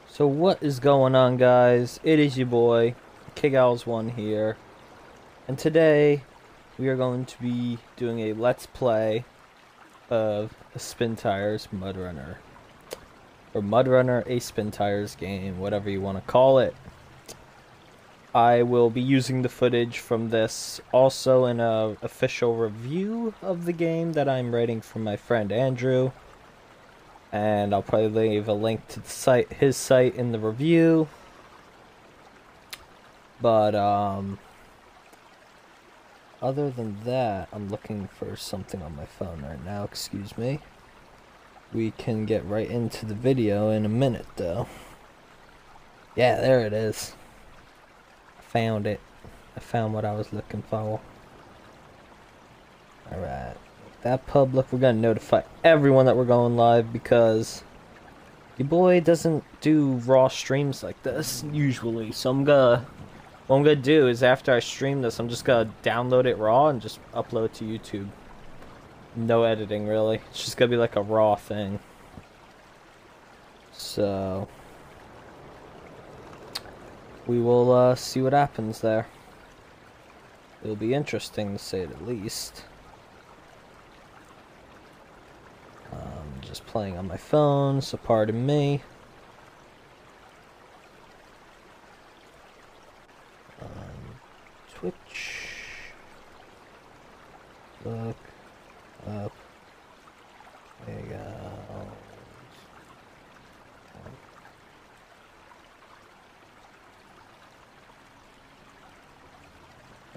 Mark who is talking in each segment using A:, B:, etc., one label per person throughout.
A: So what is going on, guys? It is your boy, KigOwls1 here. And today, we are going to be doing a Let's Play of a Spintires Mudrunner. Or Mudrunner, a Spintires game, whatever you want to call it. I will be using the footage from this also in a official review of the game that I'm writing for my friend Andrew. And I'll probably leave a link to the site, his site, in the review. But other than that, I'm looking for something on my phone right now. Excuse me. We can get right into the video in a minute, though. Yeah, there it is. I found it. I found what I was looking for. Alright. That public, we're gonna notify everyone that we're going live because your boy doesn't do raw streams like this usually. So what I'm gonna do is after I stream this, I'm just gonna download it raw and just upload it to YouTube. No editing, really. It's just gonna be like a raw thing. So we will see what happens there. It'll be interesting to say the least. Just playing on my phone, so pardon me. Twitch. Look up. There you go.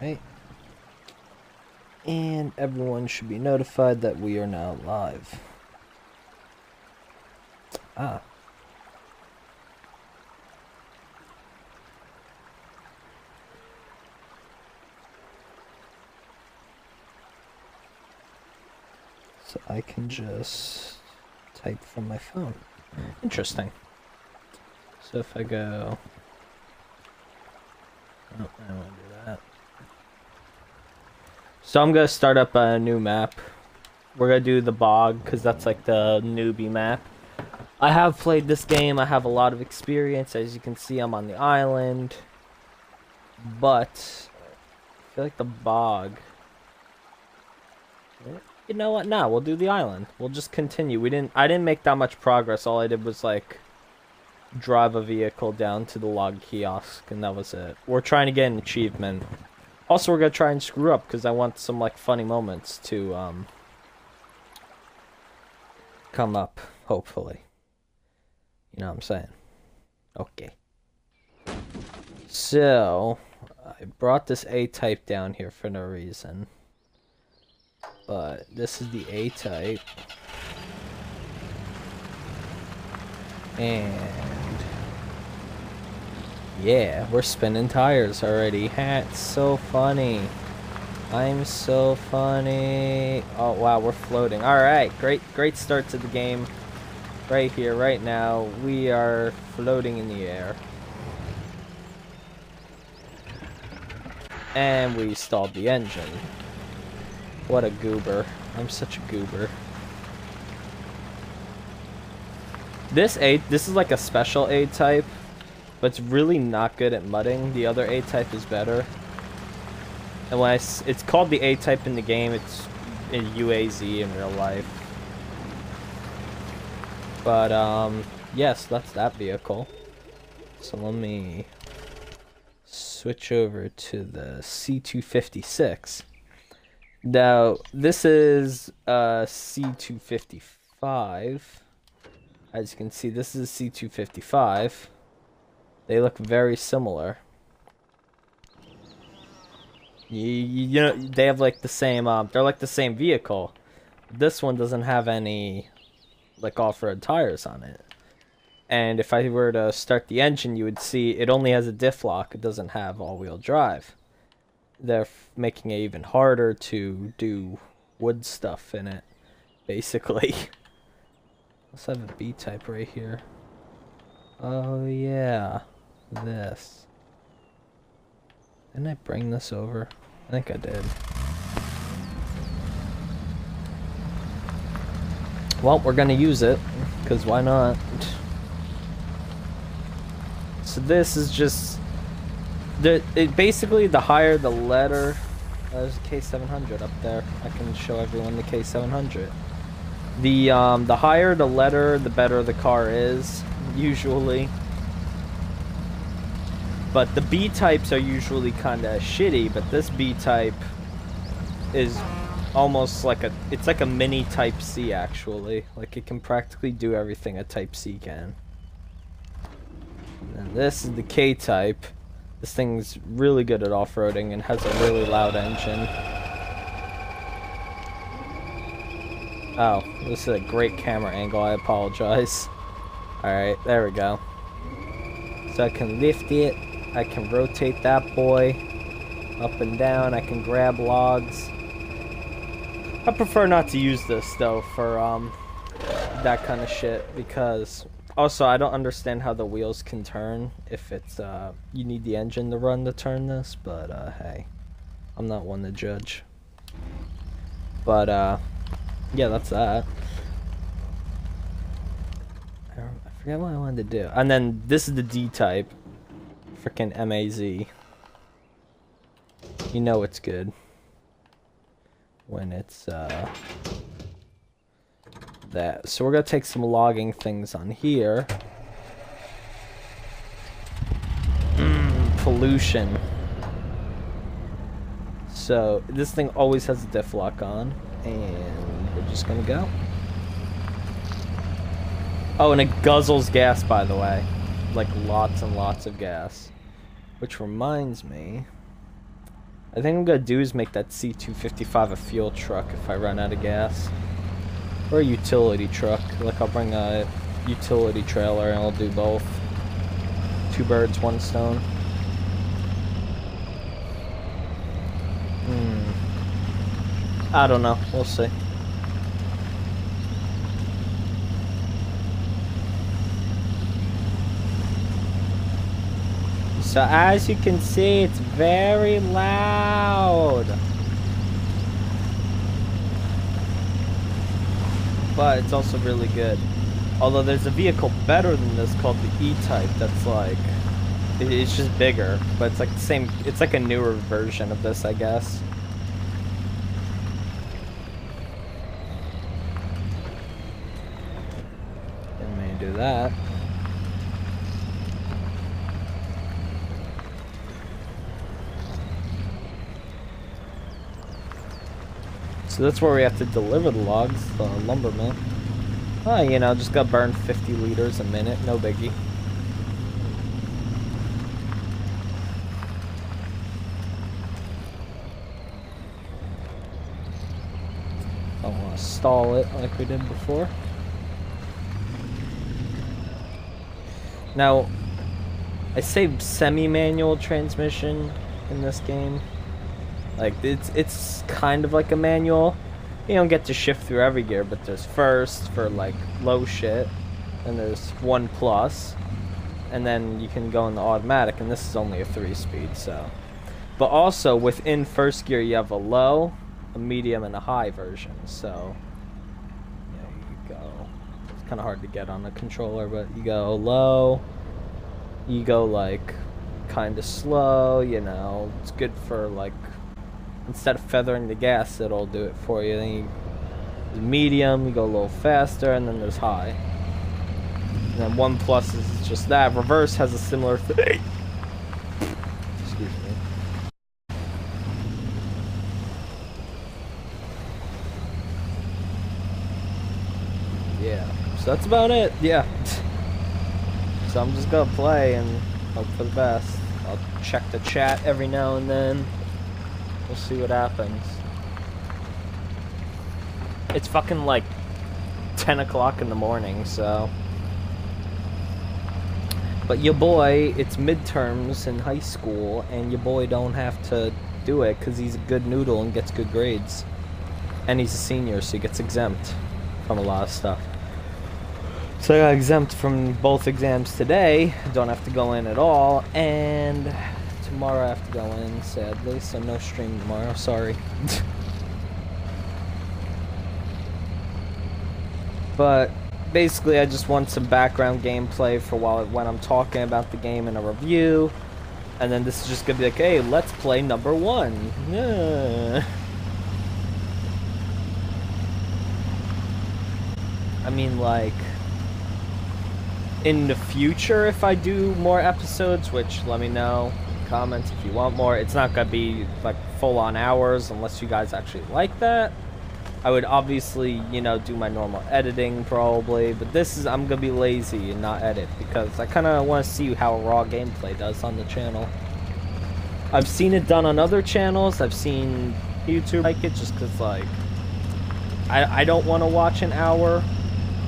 A: Right. And everyone should be notified that we are now live. Ah. So I can just type from my phone. Interesting. So if I go... Oh, I don't want to do that. So I'm going to start up a new map. We're going to do the bog, because that's like the newbie map. I have played this game, I have a lot of experience. As you can see, I'm on the island. But I feel like the bog... You know what? No, we'll do the island. We'll just continue. I didn't make that much progress. All I did was like drive a vehicle down to the log kiosk, and that was it. We're trying to get an achievement. Also, we're gonna try and screw up because I want some like funny moments to come up, hopefully. You know what I'm saying? Okay. So, I brought this A-type down here for no reason. But this is the A-type. And... yeah, we're spinning tires already. It's so funny. I'm so funny. Oh, wow, we're floating. Alright, great start to the game. Right here, right now, we are floating in the air. And we stalled the engine. What a goober. I'm such a goober. This is like a special A-type, but it's really not good at mudding. The other A-type is better. And when it's called the A-type in the game, it's in UAZ in real life. But, yes, that's that vehicle. So let me switch over to the C256. Now, this is a C255. As you can see, this is a C255. They look very similar. You know, they have like the same, they're like the same vehicle. This one doesn't have any like off-road tires on it. And if I were to start the engine, you would see it only has a diff lock. It doesn't have all-wheel drive. They're making it even harder to do wood stuff in it, basically. Let's have a B-type right here. Oh yeah, this. Didn't I bring this over? I think I did. Well, we're gonna use it, because why not? So this is just... basically, the higher the letter... there's a K700 up there. I can show everyone the K700. The higher the letter, the better the car is, usually. But the B-types are usually kind of shitty, but this B-type is almost like it's like a mini Type C, actually. Like, it can practically do everything a Type C can. And this is the K-type. This thing's really good at off-roading and has a really loud engine. Oh, this is a great camera angle, I apologize. Alright, there we go. So I can lift it. I can rotate that boy up and down. I can grab logs. I prefer not to use this though for that kind of shit, because also I don't understand how the wheels can turn if it's you need the engine to run to turn this, but hey, I'm not one to judge. But yeah, that's that. I forget what I wanted to do. And then this is the D-type. Frickin' MAZ. You know it's good when it's that. So we're gonna take some logging things on here. Pollution. So this thing always has a diff lock on, and we're just gonna go. Oh, and it guzzles gas, by the way. Like lots and lots of gas. Which reminds me, I think I'm gonna do is make that C255 a fuel truck if I run out of gas. Or a utility truck. Like, I'll bring a utility trailer and I'll do both. 2 birds, 1 stone. I don't know. We'll see. So as you can see, it's very loud. But it's also really good. Although there's a vehicle better than this called the E-Type that's like... it's just bigger, but it's like the same... it's like a newer version of this, I guess. Didn't mean to do that. So that's where we have to deliver the logs, the lumber mill. Oh, you know, just gotta burn 50 liters a minute, no biggie. Don't want to stall it like we did before. Now, I say semi-manual transmission in this game. Like, it's kind of like a manual. You don't get to shift through every gear, but there's first for, like, low shit. And there's 1 plus. And then you can go in the automatic, and this is only a 3-speed, so. But also, within first gear, you have a low, a medium, and a high version, so. Yeah, you go. It's kind of hard to get on the controller, but you go low. You go, like, kind of slow, you know. It's good for, like... instead of feathering the gas, it'll do it for you. Then you medium, you go a little faster, and then there's high. And then 1 plus is just that. Reverse has a similar thing. Excuse me. Yeah, so that's about it. Yeah. So I'm just gonna play and hope for the best. I'll check the chat every now and then. We'll see what happens. It's fucking like 10 o'clock in the morning, so. But your boy, it's midterms in high school, and your boy don't have to do it because he's a good noodle and gets good grades. And he's a senior, so he gets exempt from a lot of stuff. So I got exempt from both exams today. Don't have to go in at all, and tomorrow I have to go in, sadly, so no stream tomorrow, sorry. But basically, I just want some background gameplay for when I'm talking about the game in a review. And then this is just gonna be like, hey, let's play number 1. Yeah. I mean, like, in the future, if I do more episodes, which let me know in comments if you want more. It's not gonna be like full-on hours unless you guys actually like that. I would obviously, you know, do my normal editing probably, but this is, I'm gonna be lazy and not edit because I kind of want to see how raw gameplay does on the channel. I've seen it done on other channels. I've seen YouTube like it just because, like, I don't want to watch an hour,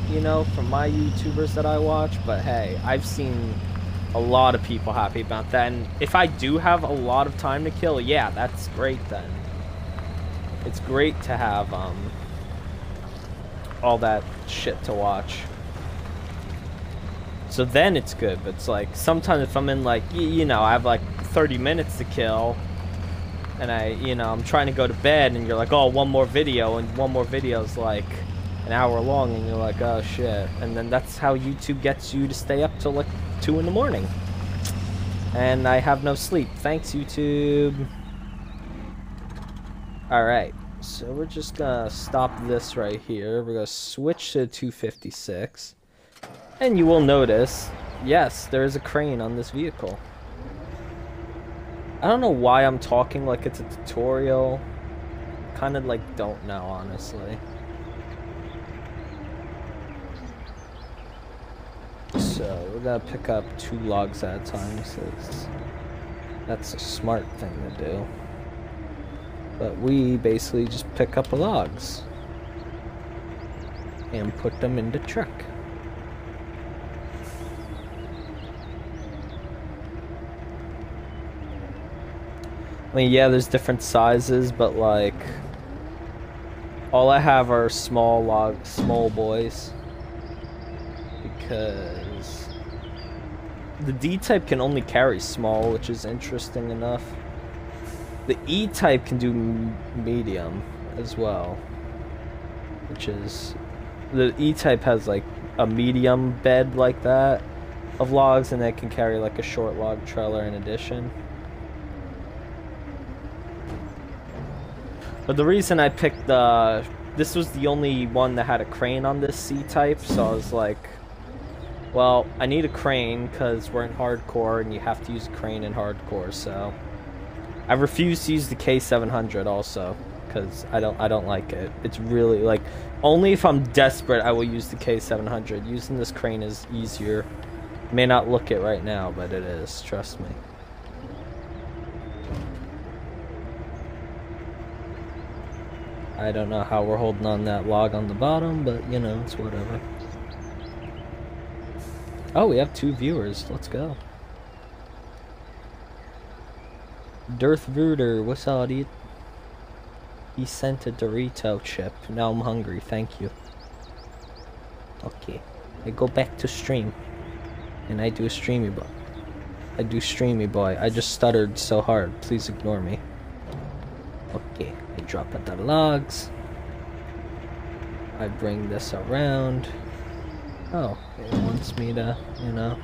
A: you know, from my YouTubers that I watch, but hey, I've seen a lot of people happy about that, and if I do have a lot of time to kill, yeah, that's great then. It's great to have all that shit to watch. So then it's good, but it's like sometimes if I'm in, like, you know, I have like 30 minutes to kill and I'm trying to go to bed and you're like, oh, one more video, and one more video is like an hour long and you're like, oh shit. And then that's how YouTube gets you to stay up till like 2 in the morning. And I have no sleep. Thanks, YouTube. Alright, so we're just gonna stop this right here. We're gonna switch to 256. And you will notice, yes, there is a crane on this vehicle. I don't know why I'm talking like it's a tutorial. Kind of like don't know, honestly. So we're gonna pick up 2 logs at a time, so that's a smart thing to do. But we basically just pick up the logs and put them in the truck. I mean, yeah, there's different sizes, but like all I have are small boys, because the D-type can only carry small, which is interesting enough. The E-type can do medium as well, which is, the E-type has like a medium bed like that of logs, and it can carry like a short log trailer in addition. But the reason I picked this was the only one that had a crane on this C-type, so I was like, well, I need a crane because we're in hardcore and you have to use a crane in hardcore, so I refuse to use the K700 also, because I don't like it. It's really, like, only if I'm desperate I will use the K700. Using this crane is easier. May not look it right now, but it is, trust me. I don't know how we're holding on that log on the bottom, but, you know, it's whatever. Oh, we have 2 viewers. Let's go. Darth Vader, what's up, dude? He sent a Dorito chip. Now I'm hungry, thank you. Okay, I go back to stream. And I do a streamy boy. I just stuttered so hard. Please ignore me. Okay, I drop at the logs. I bring this around. Oh, it wants me to, you know.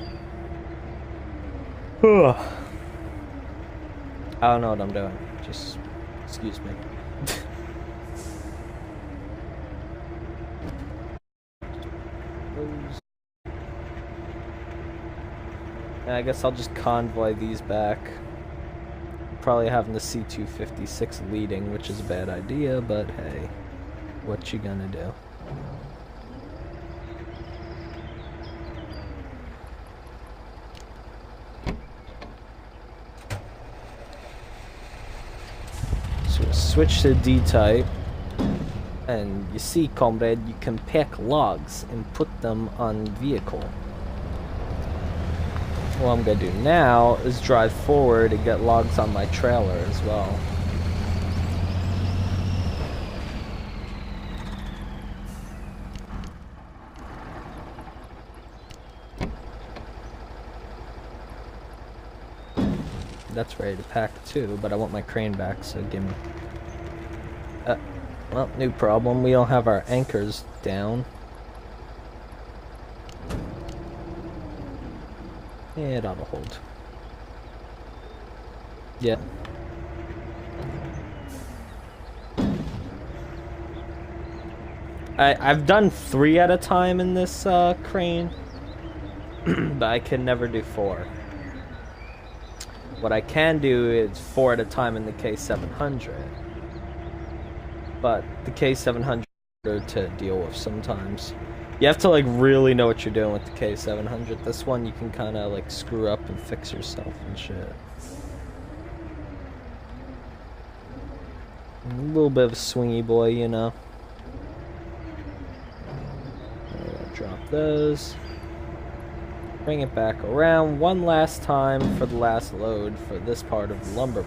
A: I don't know what I'm doing. Just excuse me. And I guess I'll just convoy these back. Probably having the C256 leading, which is a bad idea, but hey, what you gonna do? So switch to D-type, and you see, comrade, you can pack logs and put them on vehicle. What I'm gonna do now is drive forward and get logs on my trailer as well. That's ready to pack too, but I want my crane back, so give me... well, new problem. We don't have our anchors down. It ought to hold. Yeah. I've done 3 at a time in this crane, but I can never do 4. What I can do is 4 at a time in the K700. But the K700 to deal with sometimes. You have to like really know what you're doing with the K700. This one you can kind of like screw up and fix yourself and shit. A little bit of a swingy boy, you know. Drop those. Bring it back around one last time for the last load for this part of the lumber.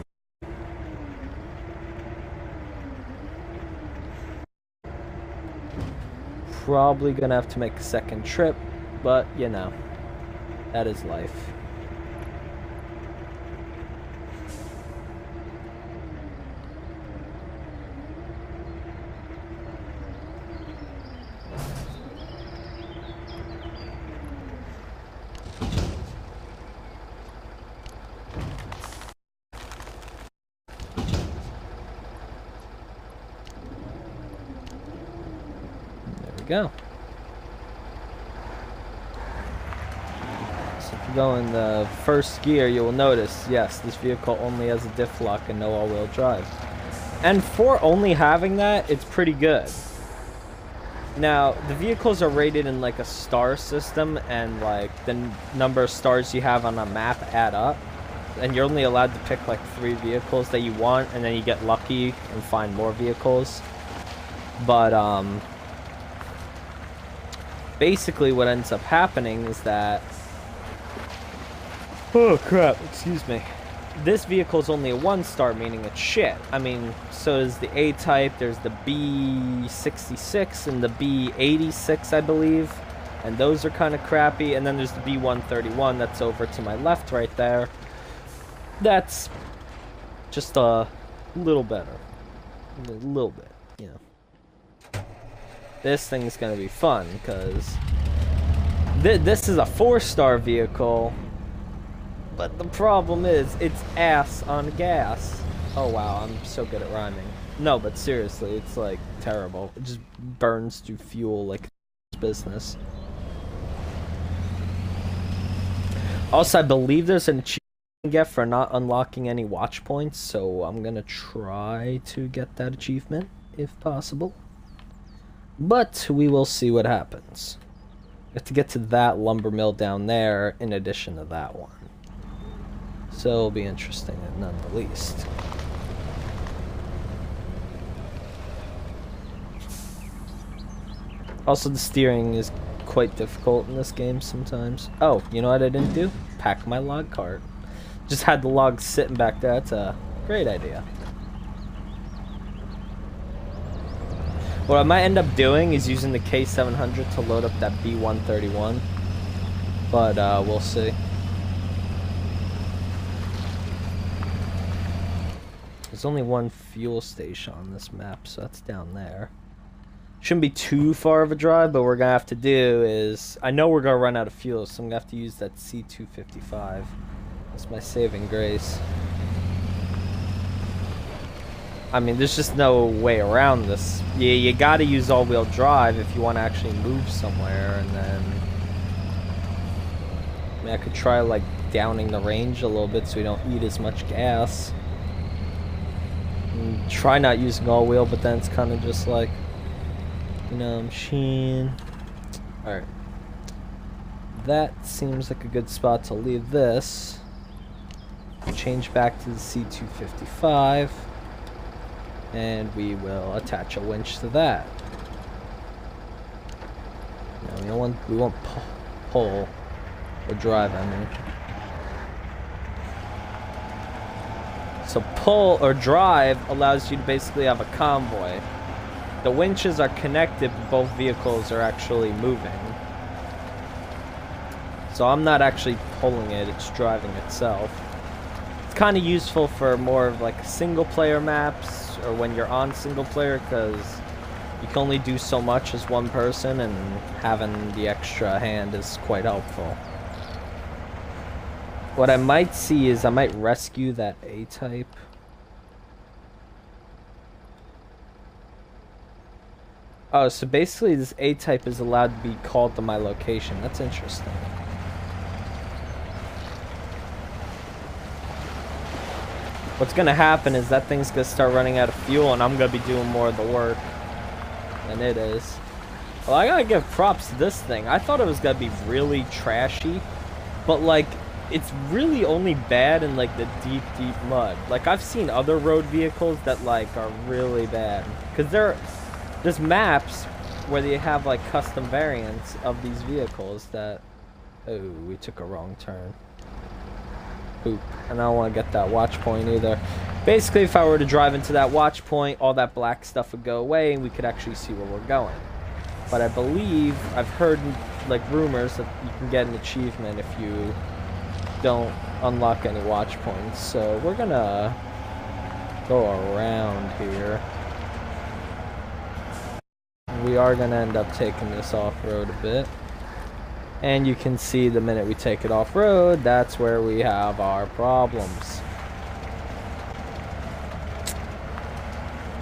A: Probably gonna have to make a second trip, but you know, that is life. Go. So if you go in the first gear, you will notice, yes, this vehicle only has a diff lock and no all-wheel drive. And for only having that, it's pretty good. Now, the vehicles are rated in like a star system, and like the number of stars you have on a map add up. And you're only allowed to pick like 3 vehicles that you want, and then you get lucky and find more vehicles. But, basically what ends up happening is that, oh crap, excuse me, this vehicle is only a 1-star, meaning it's shit. I mean, so is the A-Type, there's the B66 and the B86, I believe, and those are kind of crappy, and then there's the B131 that's over to my left right there. That's just a little better, a little bit, you know. This thing's gonna be fun, because this is a 4-star vehicle, but the problem is, it's ass on gas. Oh wow, I'm so good at rhyming. No, but seriously, it's like terrible. It just burns through fuel like business. Also, I believe there's an achievement you can get for not unlocking any watch points, so I'm gonna try to get that achievement, if possible. But we will see what happens. We have to get to that lumber mill down there in addition to that one. So it'll be interesting at none the least. Also, the steering is quite difficult in this game sometimes. Oh, you know what I didn't do? Pack my log cart. Just had the logs sitting back there. That's a great idea. What I might end up doing is using the K700 to load up that B131, but we'll see. There's only one fuel station on this map, so that's down there. Shouldn't be too far of a drive, but what we're gonna have to do is, I know we're gonna run out of fuel, so I'm gonna have to use that C255. That's my saving grace. I mean, there's just no way around this. You gotta use all-wheel drive if you want to actually move somewhere, and then... I mean, I could try, like, downing the range a little bit so we don't eat as much gas. And try not using all-wheel, but then it's kind of just like... You know, machine... Alright. That seems like a good spot to leave this. Change back to the C255. And we will attach a winch to that. No, we won't pull or drive, I mean. So pull or drive allows you to basically have a convoy. The winches are connected, but both vehicles are actually moving. So I'm not actually pulling it, it's driving itself. It's kind of useful for more of like single player maps, or when you're on single player, because you can only do so much as one person, and having the extra hand is quite helpful. What I might see is I might rescue that A-type. Oh, so basically this A-type is allowed to be called to my location. That's interesting. What's gonna happen is that thing's gonna start running out of fuel and I'm gonna be doing more of the work than it is. Well, I gotta give props to this thing. I thought it was gonna be really trashy, but like, it's really only bad in like the deep, deep mud. Like, I've seen other road vehicles that like are really bad. Cause there's maps where they have like custom variants of these vehicles that, oh, we took a wrong turn. Poop. And I don't want to get that watch point either. Basically, if I were to drive into that watch point, all that black stuff would go away and we could actually see where we're going. But I believe, I've heard like rumors that you can get an achievement if you don't unlock any watch points. So we're gonna go around here. We are gonna end up taking this off-road a bit. And you can see the minute we take it off-road, that's where we have our problems.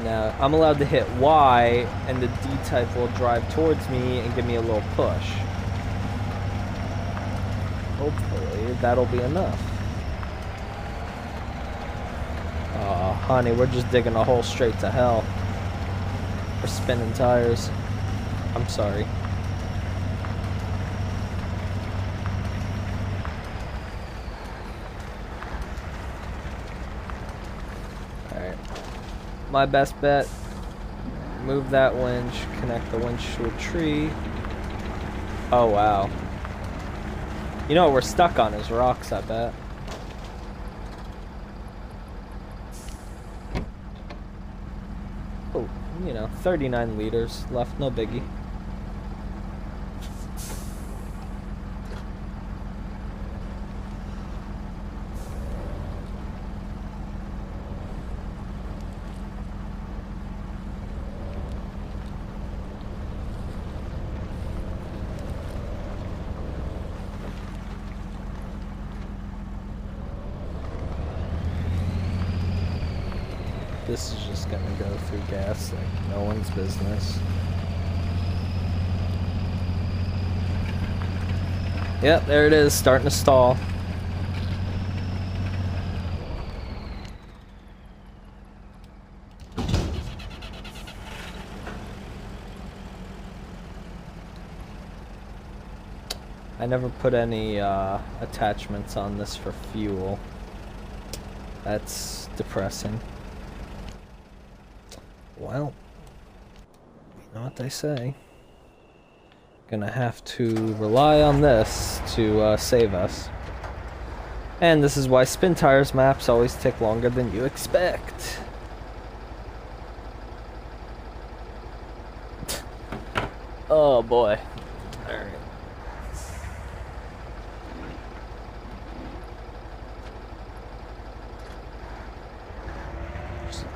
A: Now, I'm allowed to hit Y, and the D-type will drive towards me and give me a little push. Hopefully, that'll be enough. Oh, honey, we're just digging a hole straight to hell. We're spinning tires. I'm sorry. My best bet, move that winch, connect the winch to a tree. Oh, wow. You know what we're stuck on is rocks, I bet. Oh, you know, 39 liters left, no biggie. This is just gonna go through gas like no one's business. Yep, there it is, starting to stall. I never put any attachments on this for fuel. That's depressing. Well, you know what they say. Gonna have to rely on this to save us. And this is why Spintires maps always take longer than you expect. Oh boy. Alright.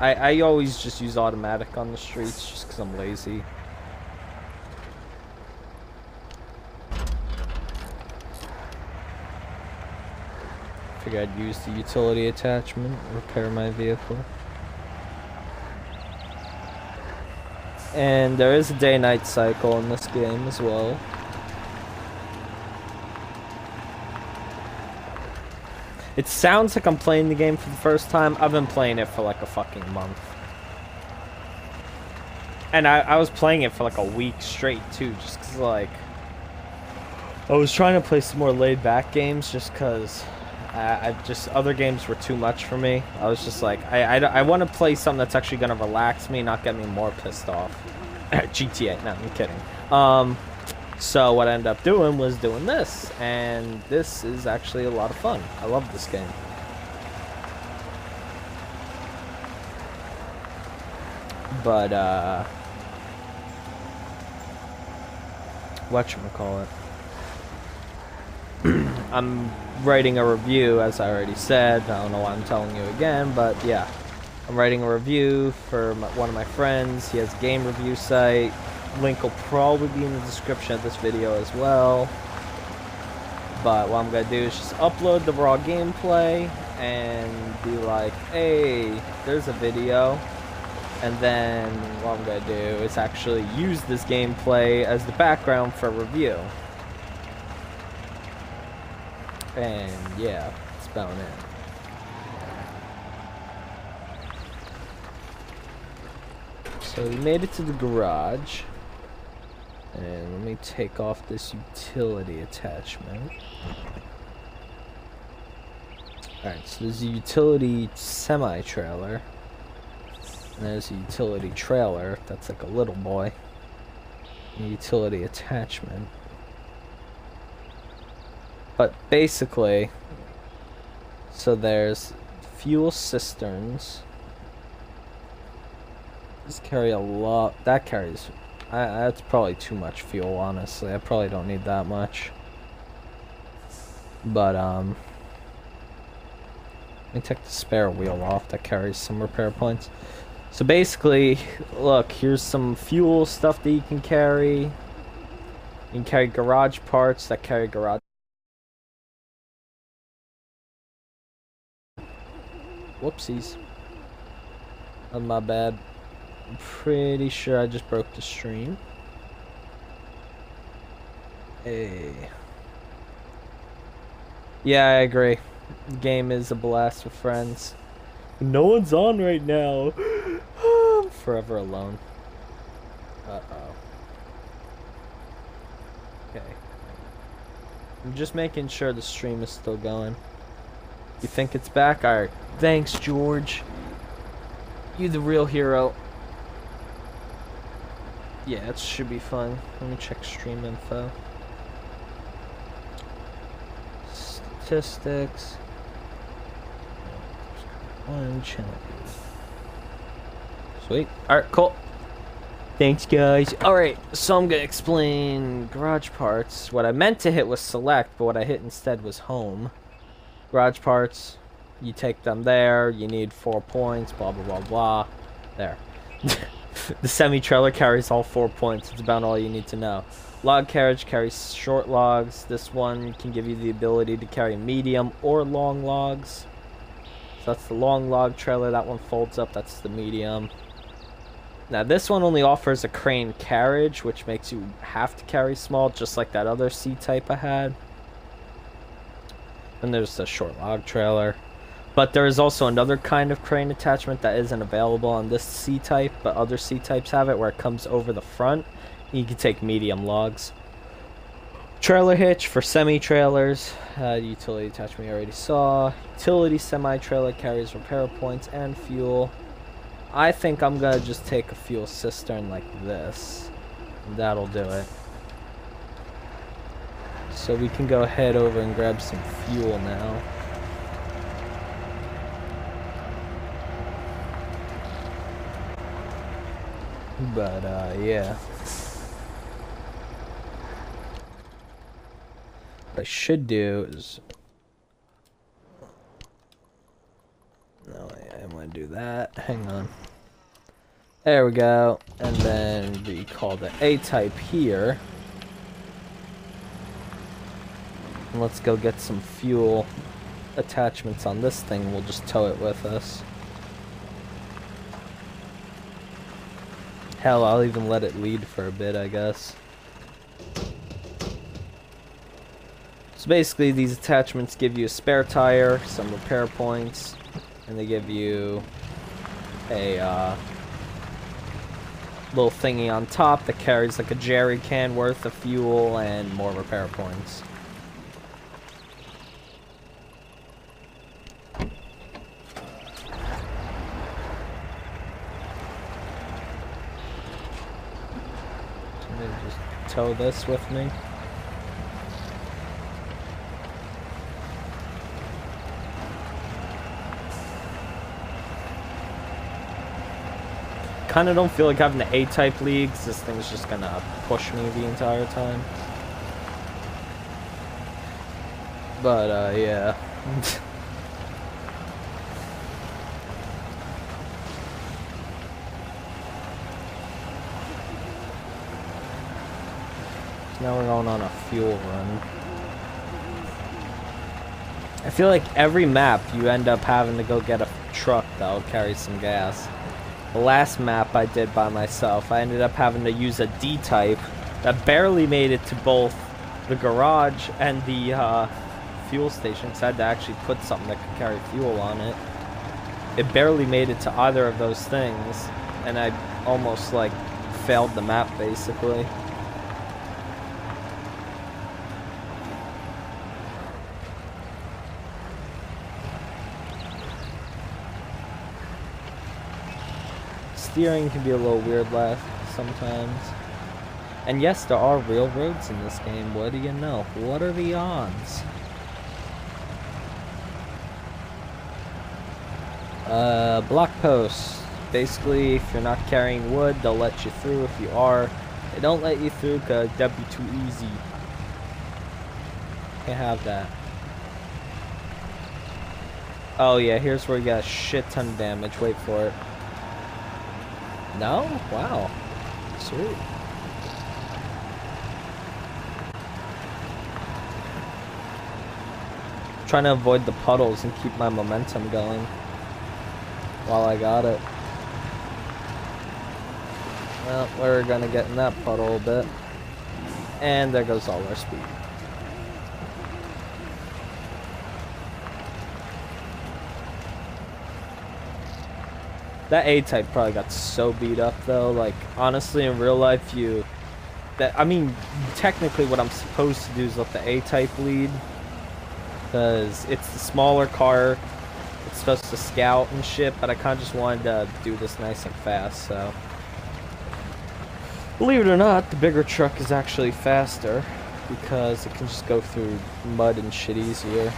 A: I always just use automatic on the streets just because I'm lazy. Figure I'd use the utility attachment, repair my vehicle. And there is a day-night cycle in this game as well. It sounds like I'm playing the game for the first time. I've been playing it for like a fucking month. And I was playing it for like a week straight too, just cause like I was trying to play some more laid back games just cause other games were too much for me. I was just like, I want to play something that's actually gonna relax me, not get me more pissed off. GTA, no, I'm kidding. So what I ended up doing was doing this, and this is actually a lot of fun. I love this game. But, whatchamacallit. I'm writing a review, as I already said. I don't know why I'm telling you again, but yeah. I'm writing a review for one of my friends. He has a game review site. Link will probably be in the description of this video as well. But what I'm gonna do is just upload the raw gameplay and be like, hey, there's a video. And then what I'm gonna do is actually use this gameplay as the background for review. And yeah, that's about it. So we made it to the garage. And let me take off this utility attachment. Alright, so there's a utility semi-trailer. And there's a utility trailer, that's like a little boy. A utility attachment. But basically, so there's fuel cisterns. These carry a lot, that carries, that's probably too much fuel, honestly. I probably don't need that much. But, let me take the spare wheel off that carries some repair points. So basically, look, here's some fuel stuff that you can carry. You can carry garage parts that carry garage. Whoopsies. That's my bad. I'm pretty sure I just broke the stream. Hey. Yeah, I agree. The game is a blast with friends. No one's on right now. I'm forever alone. Uh-oh. Okay. I'm just making sure the stream is still going. You think it's back? Alright. Thanks, George. You the real hero. Yeah, it should be fun. Let me check stream info. Statistics. One channel. Sweet. Alright, cool. Thanks, guys. Alright, so I'm gonna explain garage parts. What I meant to hit was select, but what I hit instead was home. Garage parts, you take them there, you need 4 points, blah, blah, blah, blah. There. The semi-trailer carries all 4 points. It's about all you need to know. Log carriage carries short logs. This one can give you the ability to carry medium or long logs. So that's the long log trailer. That one folds up. That's the medium. Now this one only offers a crane carriage, which makes you have to carry small, just like that other C-type I had. And there's the short log trailer. But there is also another kind of crane attachment that isn't available on this C-type, but other C-types have it, where it comes over the front. You can take medium logs. Trailer hitch for semi-trailers. Utility attachment we already saw. Utility semi-trailer carries repair points and fuel. I think I'm gonna just take a fuel cistern like this. That'll do it. So we can go head over and grab some fuel now. But, yeah. What I should do is... No, I want to do that. Hang on. There we go. And then we call the A-type here. And let's go get some fuel attachments on this thing. We'll just tow it with us. Hell, I'll even let it lead for a bit, I guess. So basically, these attachments give you a spare tire, some repair points, and they give you a little thingy on top that carries like a jerry can worth of fuel and more repair points. Just tow this with me. Kinda don't feel like having the A-type leagues. This thing's just gonna push me the entire time. But, yeah. Now we're going on a fuel run. I feel like every map you end up having to go get a truck that'll carry some gas. The last map I did by myself, I ended up having to use a D-type that barely made it to both the garage and the fuel station, because I had to actually put something that could carry fuel on it. It barely made it to either of those things, and I almost like failed the map basically. Steering can be a little weird sometimes. And yes, there are real roads in this game. What do you know? What are the odds? Block posts. Basically, if you're not carrying wood, they'll let you through. If you are, they don't let you through because that'd be too easy. Can't have that. Oh yeah, here's where you got a shit ton of damage. Wait for it. No? Wow. Sweet. Trying to avoid the puddles and keep my momentum going while I got it. Well, we're gonna get in that puddle a bit. And there goes all our speed. That A-type probably got so beat up though. Like, honestly, in real life, I mean, technically what I'm supposed to do is let the A-type lead. Because it's the smaller car. It's supposed to scout and shit, but I kind of just wanted to do this nice and fast, so. Believe it or not, the bigger truck is actually faster. Because it can just go through mud and shit easier.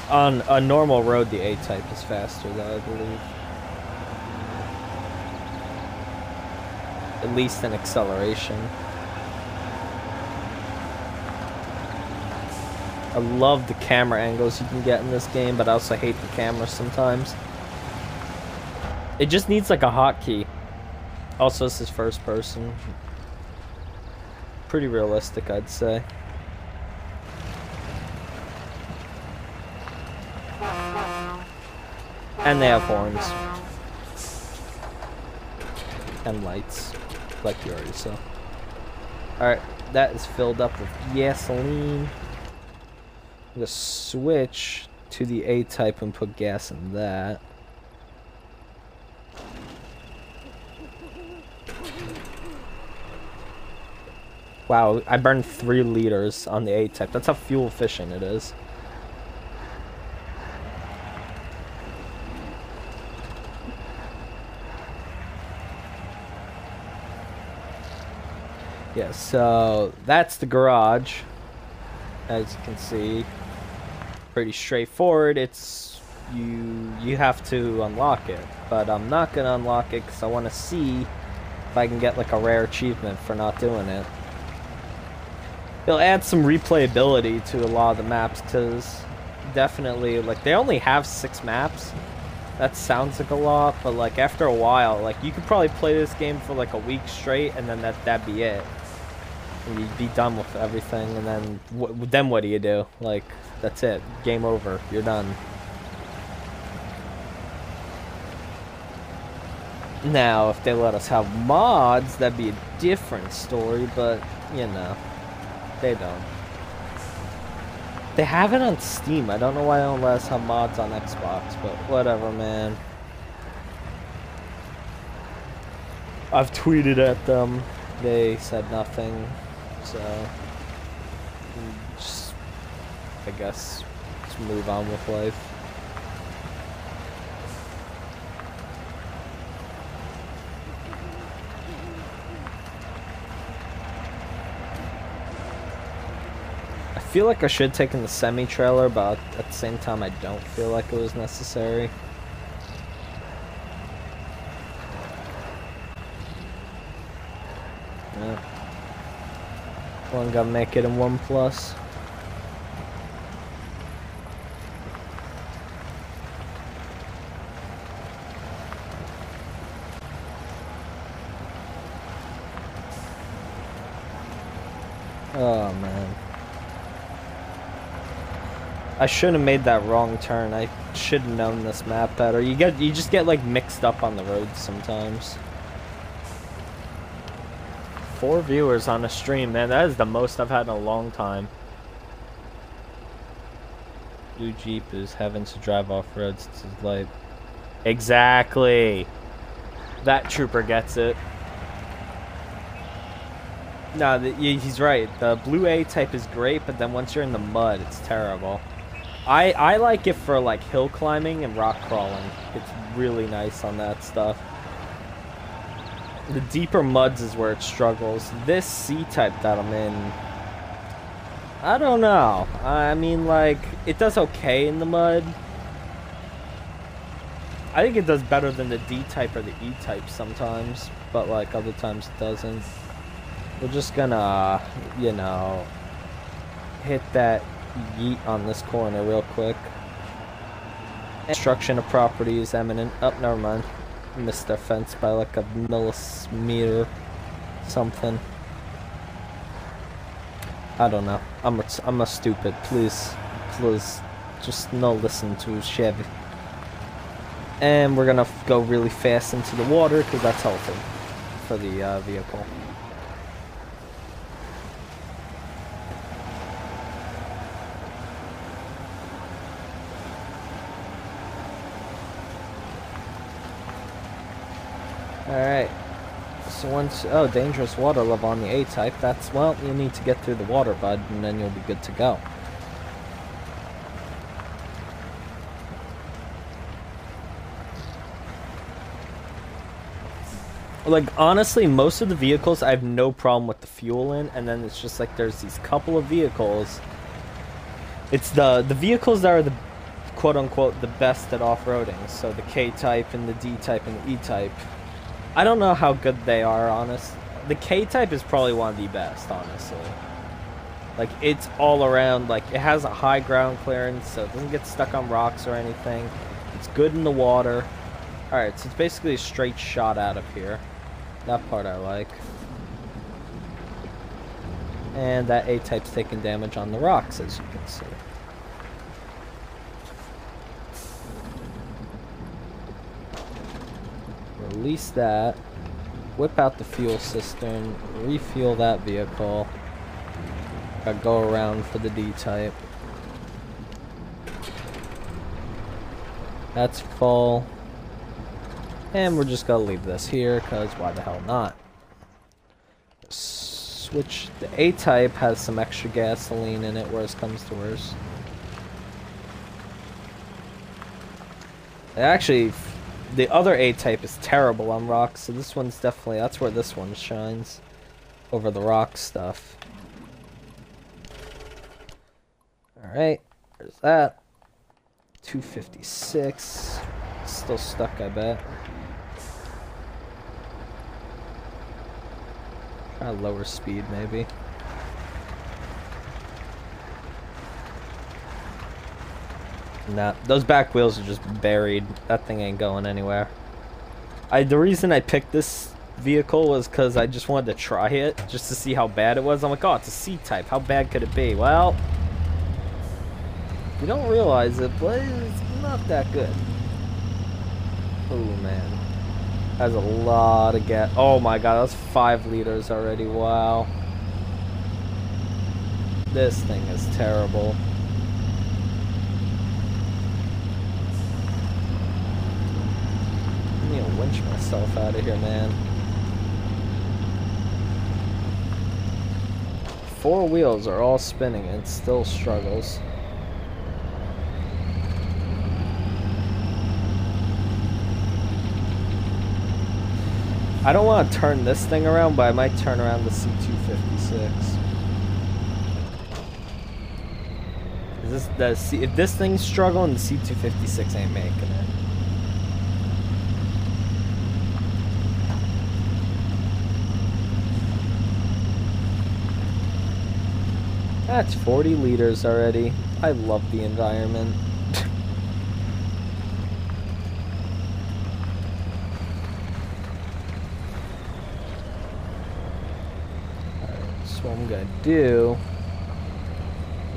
A: On a normal road, the A-type is faster, though, I believe. At least in acceleration. I love the camera angles you can get in this game, but I also hate the camera sometimes. It just needs like a hotkey. Also, this is first person. Pretty realistic, I'd say. And they have horns. And lights. Like you already saw. Alright, that is filled up with gasoline. I'm gonna switch to the A-type and put gas in that. Wow, I burned 3 liters on the A-type. That's how fuel efficient it is. Yeah, so that's the garage, as you can see. Pretty straightforward. It's you have to unlock it, but I'm not gonna unlock it because I want to see if I can get like a rare achievement for not doing it. It'll add some replayability to a lot of the maps, because definitely, like, they only have 6 maps. That sounds like a lot, but like after a while, like, you could probably play this game for like a week straight, and then that'd be it. And you'd be done with everything, and then what do you do? Like, that's it. Game over. You're done. Now, if they let us have mods, that'd be a different story, but, you know, they don't. They have it on Steam. I don't know why they don't let us have mods on Xbox, but whatever, man. I've tweeted at them. They said nothing. So, just, I guess, just move on with life. I feel like I should have taken the semi-trailer, but at the same time I don't feel like it was necessary. Yeah. One gotta make it in 1+. Oh man. I shouldn't have made that wrong turn. I should have known this map better. You just get like mixed up on the roads sometimes. 4 viewers on a stream, man. That is the most I've had in a long time. Blue Jeep is having to drive off roads. It's his life. Exactly. That trooper gets it. No, he's right. The blue A type is great, but then once you're in the mud, it's terrible. I like it for like hill climbing and rock crawling. It's really nice on that stuff. The deeper muds is where it struggles. This C type that I'm in, I don't know. I mean, like, it does okay in the mud. I think it does better than the D type or the E type sometimes, but like other times it doesn't. We're just gonna, you know, hit that yeet on this corner real quick. Destruction of property is imminent. Oh, never mind. Missed their fence by like a millimeter something. I don't know. I'm a stupid. Please, just no listen to Chevy. And we're gonna go really fast into the water because that's healthy for the vehicle. Alright, so once, oh, dangerous water level on the A-type, that's, well, you need to get through the water, bud, and then you'll be good to go. Like, honestly, most of the vehicles I have no problem with the fuel in, and then it's just like there's these couple of vehicles. It's the vehicles that are the quote-unquote the best at off-roading, so the K-type and the D-type and the E-type. I don't know how good they are, honest. The K-type is probably one of the best, honestly. Like, it's all around, like, it has a high ground clearance, so it doesn't get stuck on rocks or anything. It's good in the water. Alright, so it's basically a straight shot out of here. That part I like. And that A-type's taking damage on the rocks, as you can see. Release that, whip out the fuel cistern, refuel that vehicle. Gotta go around for the D-type. That's full. And we're just gonna leave this here, because why the hell not? Switch. The A-type has some extra gasoline in it, worst comes to worst. Actually, the other A-type is terrible on rocks, so this one's definitely, that's where this one shines. Over the rock stuff. Alright, there's that. 256. Still stuck, I bet. Try lower speed, maybe. Nah, those back wheels are just buried. That thing ain't going anywhere. The reason I picked this vehicle was because I just wanted to try it, just to see how bad it was. I'm like, oh, it's a C-type. How bad could it be? Well, you don't realize it, but it's not that good. Oh, man. Has a lot of gas. Oh, my God. That's 5 liters already. Wow. This thing is terrible. I need to winch myself out of here, man. 4 wheels are all spinning and it still struggles. I don't want to turn this thing around, but I might turn around the C256. If this thing's struggling, the C256 ain't making it. That's 40 liters already. I love the environment. Alright, so what I'm gonna do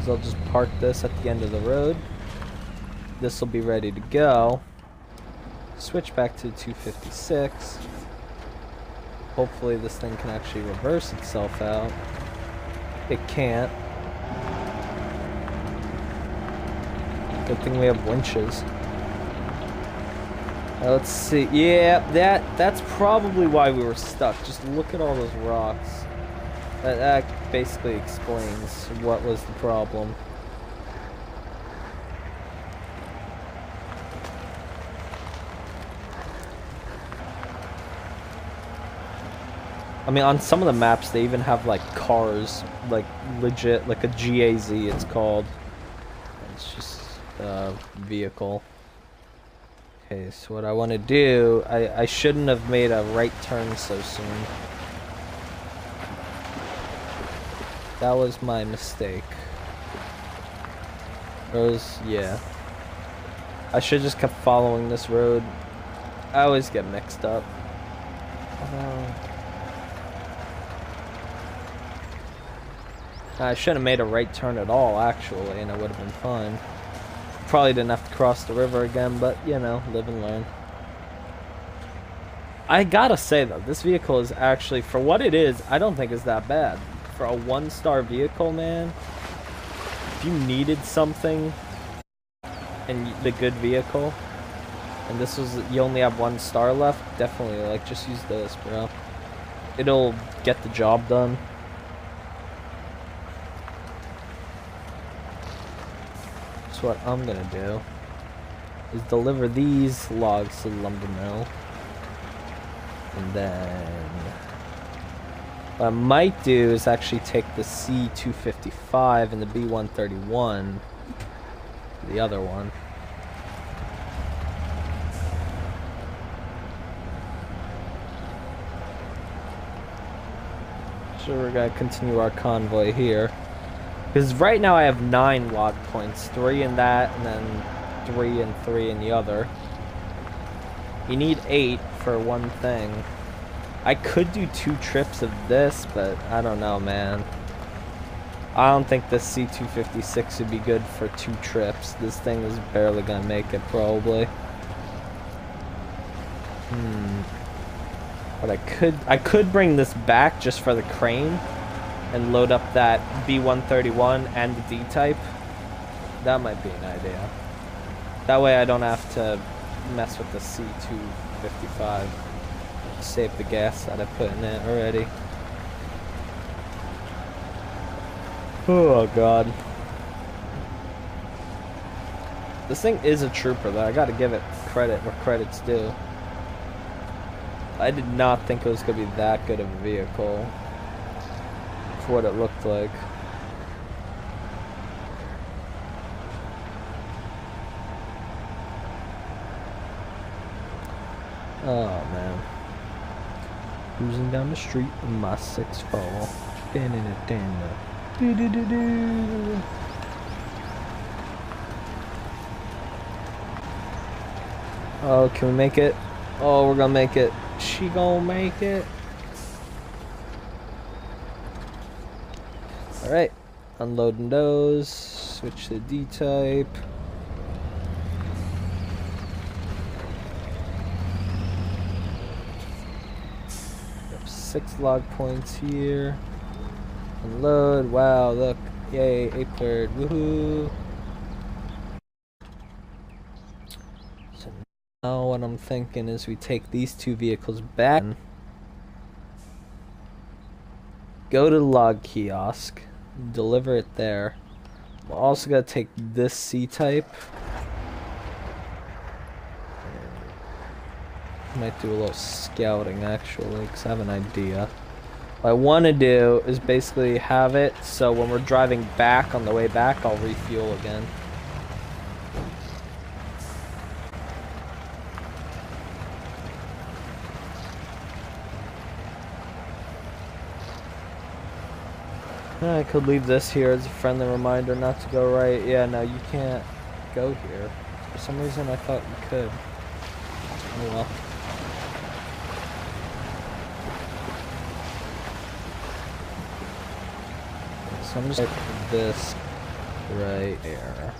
A: is is I'll just park this at the end of the road. This will be ready to go. Switch back to 256. Hopefully this thing can actually reverse itself out. It can't. Good thing we have winches. Let's see. Yeah, that's probably why we were stuck. Just look at all those rocks. That basically explains what was the problem. I mean, on some of the maps, they even have, like, cars, like, legit, like a GAZ, it's called. It's just a vehicle. Okay, so what I want to do, I shouldn't have made a right turn so soon. That was my mistake. Yeah. I should just kept following this road. I always get mixed up. I shouldn't have made a right turn at all, actually, and I would have been fine. Probably didn't have to cross the river again, but, you know, live and learn. I gotta say, though, this vehicle is actually, for what it is, I don't think it's that bad. For a 1-star vehicle, man, if you needed something, and the good vehicle, and this was, you only have 1 star left, definitely, like, just use this, bro. It'll get the job done. So what I'm gonna do is deliver these logs to the lumber mill, and then what I might do is actually take the C255 and the B131, the other one. So we're gonna continue our convoy here. Because right now I have 9 log points, 3 in that, and then 3 and 3 in the other. You need 8 for one thing. I could do 2 trips of this, but I don't know, man. I don't think this C256 would be good for 2 trips. This thing is barely gonna make it, probably. But I could bring this back just for the crane and load up that B131 and the D-type. That might be an idea. That way I don't have to mess with the C255. Save the gas that I put in it already. Oh god. This thing is a trooper though. I gotta give it credit where credit's due. I did not think it was gonna be that good of a vehicle for what it looked like. Oh man. Cruising down the street in my 6'4". Oh, can we make it? Oh, we're gonna make it. She gonna make it. Alright, unloading those, switch to D-type. Got 6 log points here. Unload, wow, look, yay, 8 cleared, woohoo. So now what I'm thinking is we take these 2 vehicles back, go to the log kiosk, deliver it there. We're also gonna take this C-type. Might do a little scouting actually, because I have an idea. What I want to do is basically have it so when we're driving back, on the way back, I'll refuel again. I could leave this here as a friendly reminder not to go right. Yeah, no, you can't go here. For some reason I thought you could. Oh well. So I'm just like this. right here.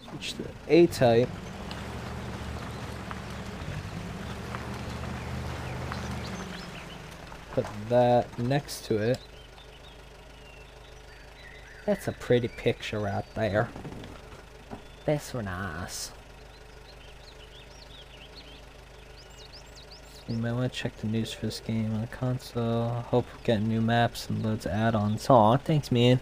A: Switch to A-type. Put that next to it. That's a pretty picture right there. That's nice. You might want to check the news for this game on the console. Hope we're getting new maps and loads of add-ons. Aw, thanks, man.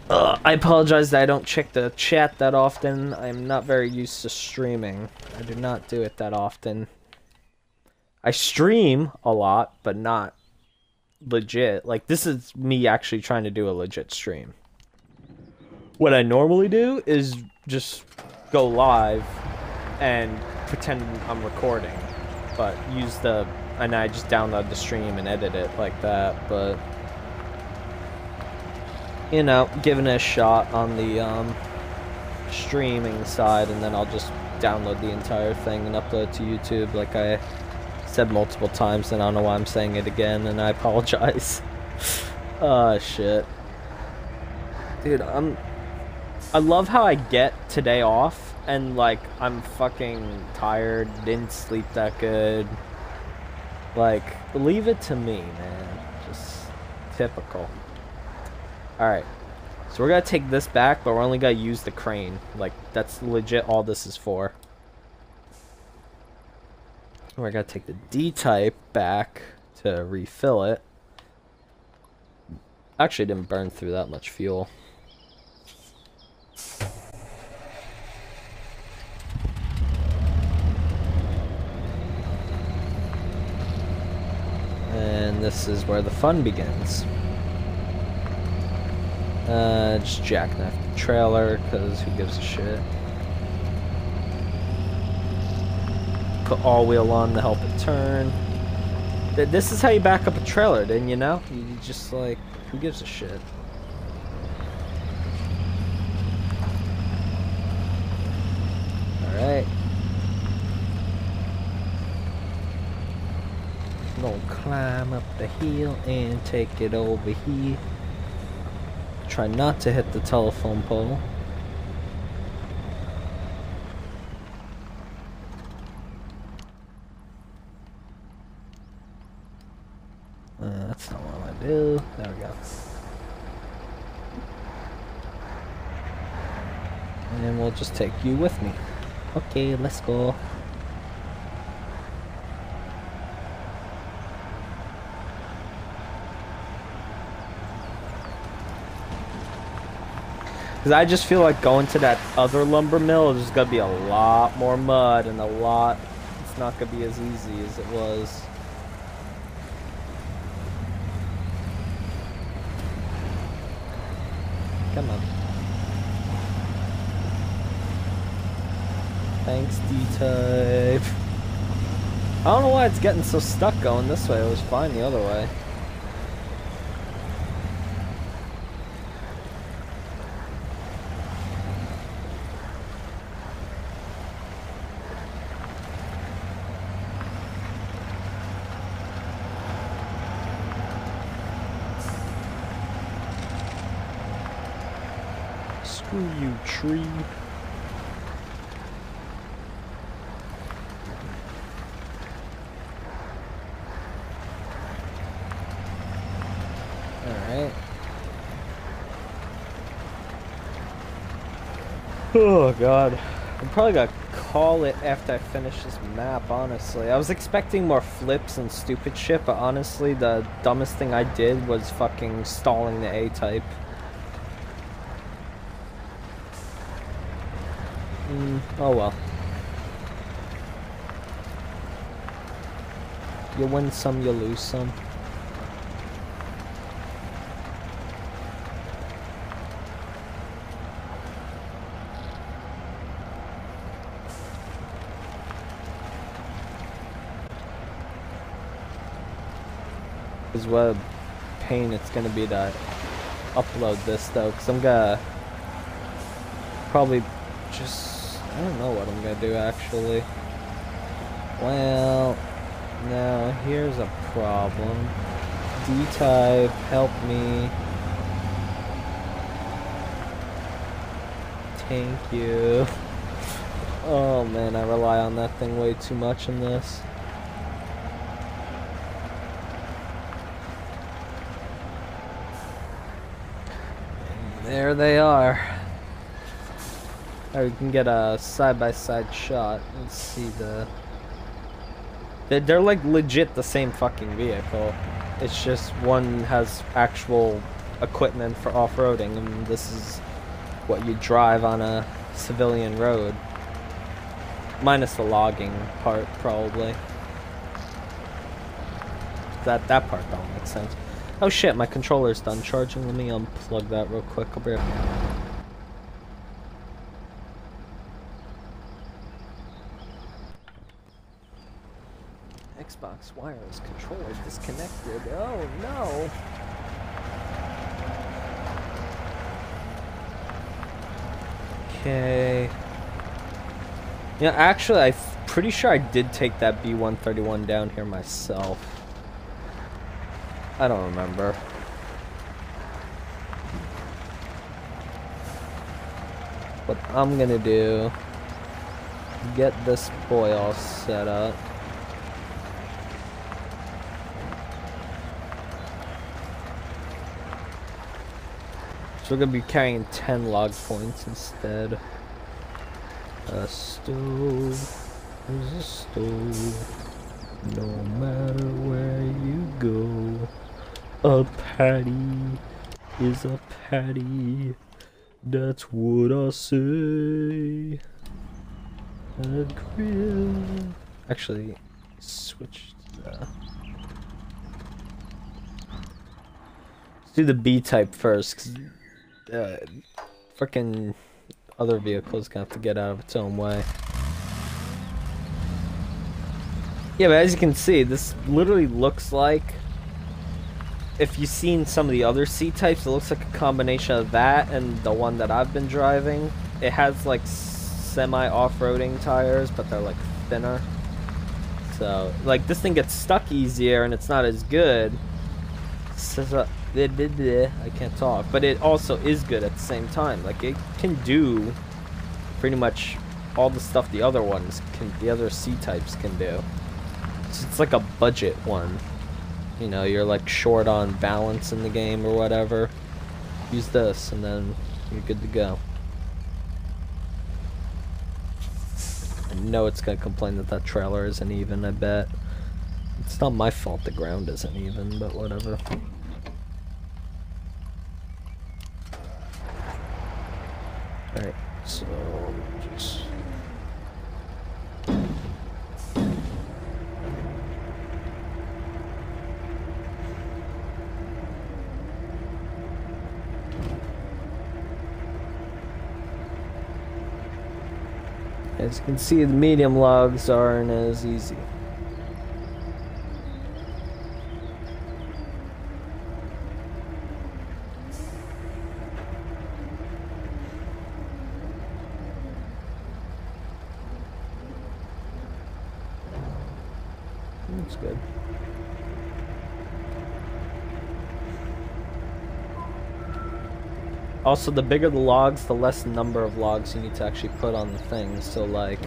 A: I apologize that I don't check the chat that often. I'm not very used to streaming. I do not do it that often. I stream a lot, but not legit. Like, this is me actually trying to do a legit stream. What I normally do is just go live and pretend I'm recording, but and I just download the stream and edit it like that, but you know, giving it a shot on the streaming side, and then I'll just download the entire thing and upload it to YouTube like I said multiple times, and I don't know why I'm saying it again, and I apologize. Oh shit. Dude, I love how I get today off and like I'm fucking tired, didn't sleep that good. Like, leave it to me, man. Just typical. Alright. So we're gonna take this back, but we're only gonna use the crane. Like, that's legit all this is for. We're gonna take the D-type back to refill it. Actually didn't burn through that much fuel. And this is where the fun begins. Just jackknife the trailer, because who gives a shit. Put all wheel on to help it turn. This is how you back up a trailer, didn't you know? You just like, who gives a shit? Alright. Gonna climb up the hill and take it over here. Try not to hit the telephone pole. That's not what I want to do. There we go. And we'll just take you with me. Okay, let's go. Because I just feel like going to that other lumber mill is going to be a lot more mud and it's not going to be as easy as it was. Come on. Thanks, D-type. I don't know why it's getting so stuck going this way. It was fine the other way. Screw you, tree. Alright. Oh god. I'm probably gonna call it after I finish this map, honestly. I was expecting more flips and stupid shit, but honestly, the dumbest thing I did was fucking stalling the A-type. Oh well. You win some, you lose some. Is what a pain it's gonna be to upload this though, because I'm gonna probably just I don't know what I'm gonna do actually. Well, now here's a problem. D-type, help me. Thank you. Oh man, I rely on that thing way too much in this. And there they are. Alright, we can get a side-by-side shot. Let's see the... They're like legit the same fucking vehicle. It's just one has actual equipment for off-roading, and this is what you drive on a civilian road. Minus the logging part, probably. That part don't make sense. Oh shit, my controller's done charging. Let me unplug that real quick. I'll be right back. Xbox wireless controller disconnected. Oh no! Okay. Yeah, actually, I'm pretty sure I did take that B-131 down here myself. I don't remember. What I'm gonna do, get this boy all set up. So we're gonna be carrying 10 log points instead. A stove is a stove, no matter where you go. A patty is a patty, that's what I say. A grill. Actually, switch to the... Let's do the B-type first, cause frickin' other vehicles gonna have to get out of its own way. Yeah, but as you can see, this literally looks like, if you've seen some of the other C-types, it looks like a combination of that and the one that I've been driving. It has like semi-off-roading tires, but they're like thinner. So, like, this thing gets stuck easier and it's not as good. So, I can't talk, but it also is good at the same time. Like, it can do pretty much all the stuff the other ones can, the other C-types can do. So it's like a budget one. You know, you're like short on balance in the game or whatever. Use this and then you're good to go. I know it's gonna complain that that trailer isn't even, I bet. It's not my fault the ground isn't even, but whatever. Alright, so just... As you can see, the medium logs aren't as easy. That's good. Also, the bigger the logs, the less number of logs you need to actually put on the thing. So, like,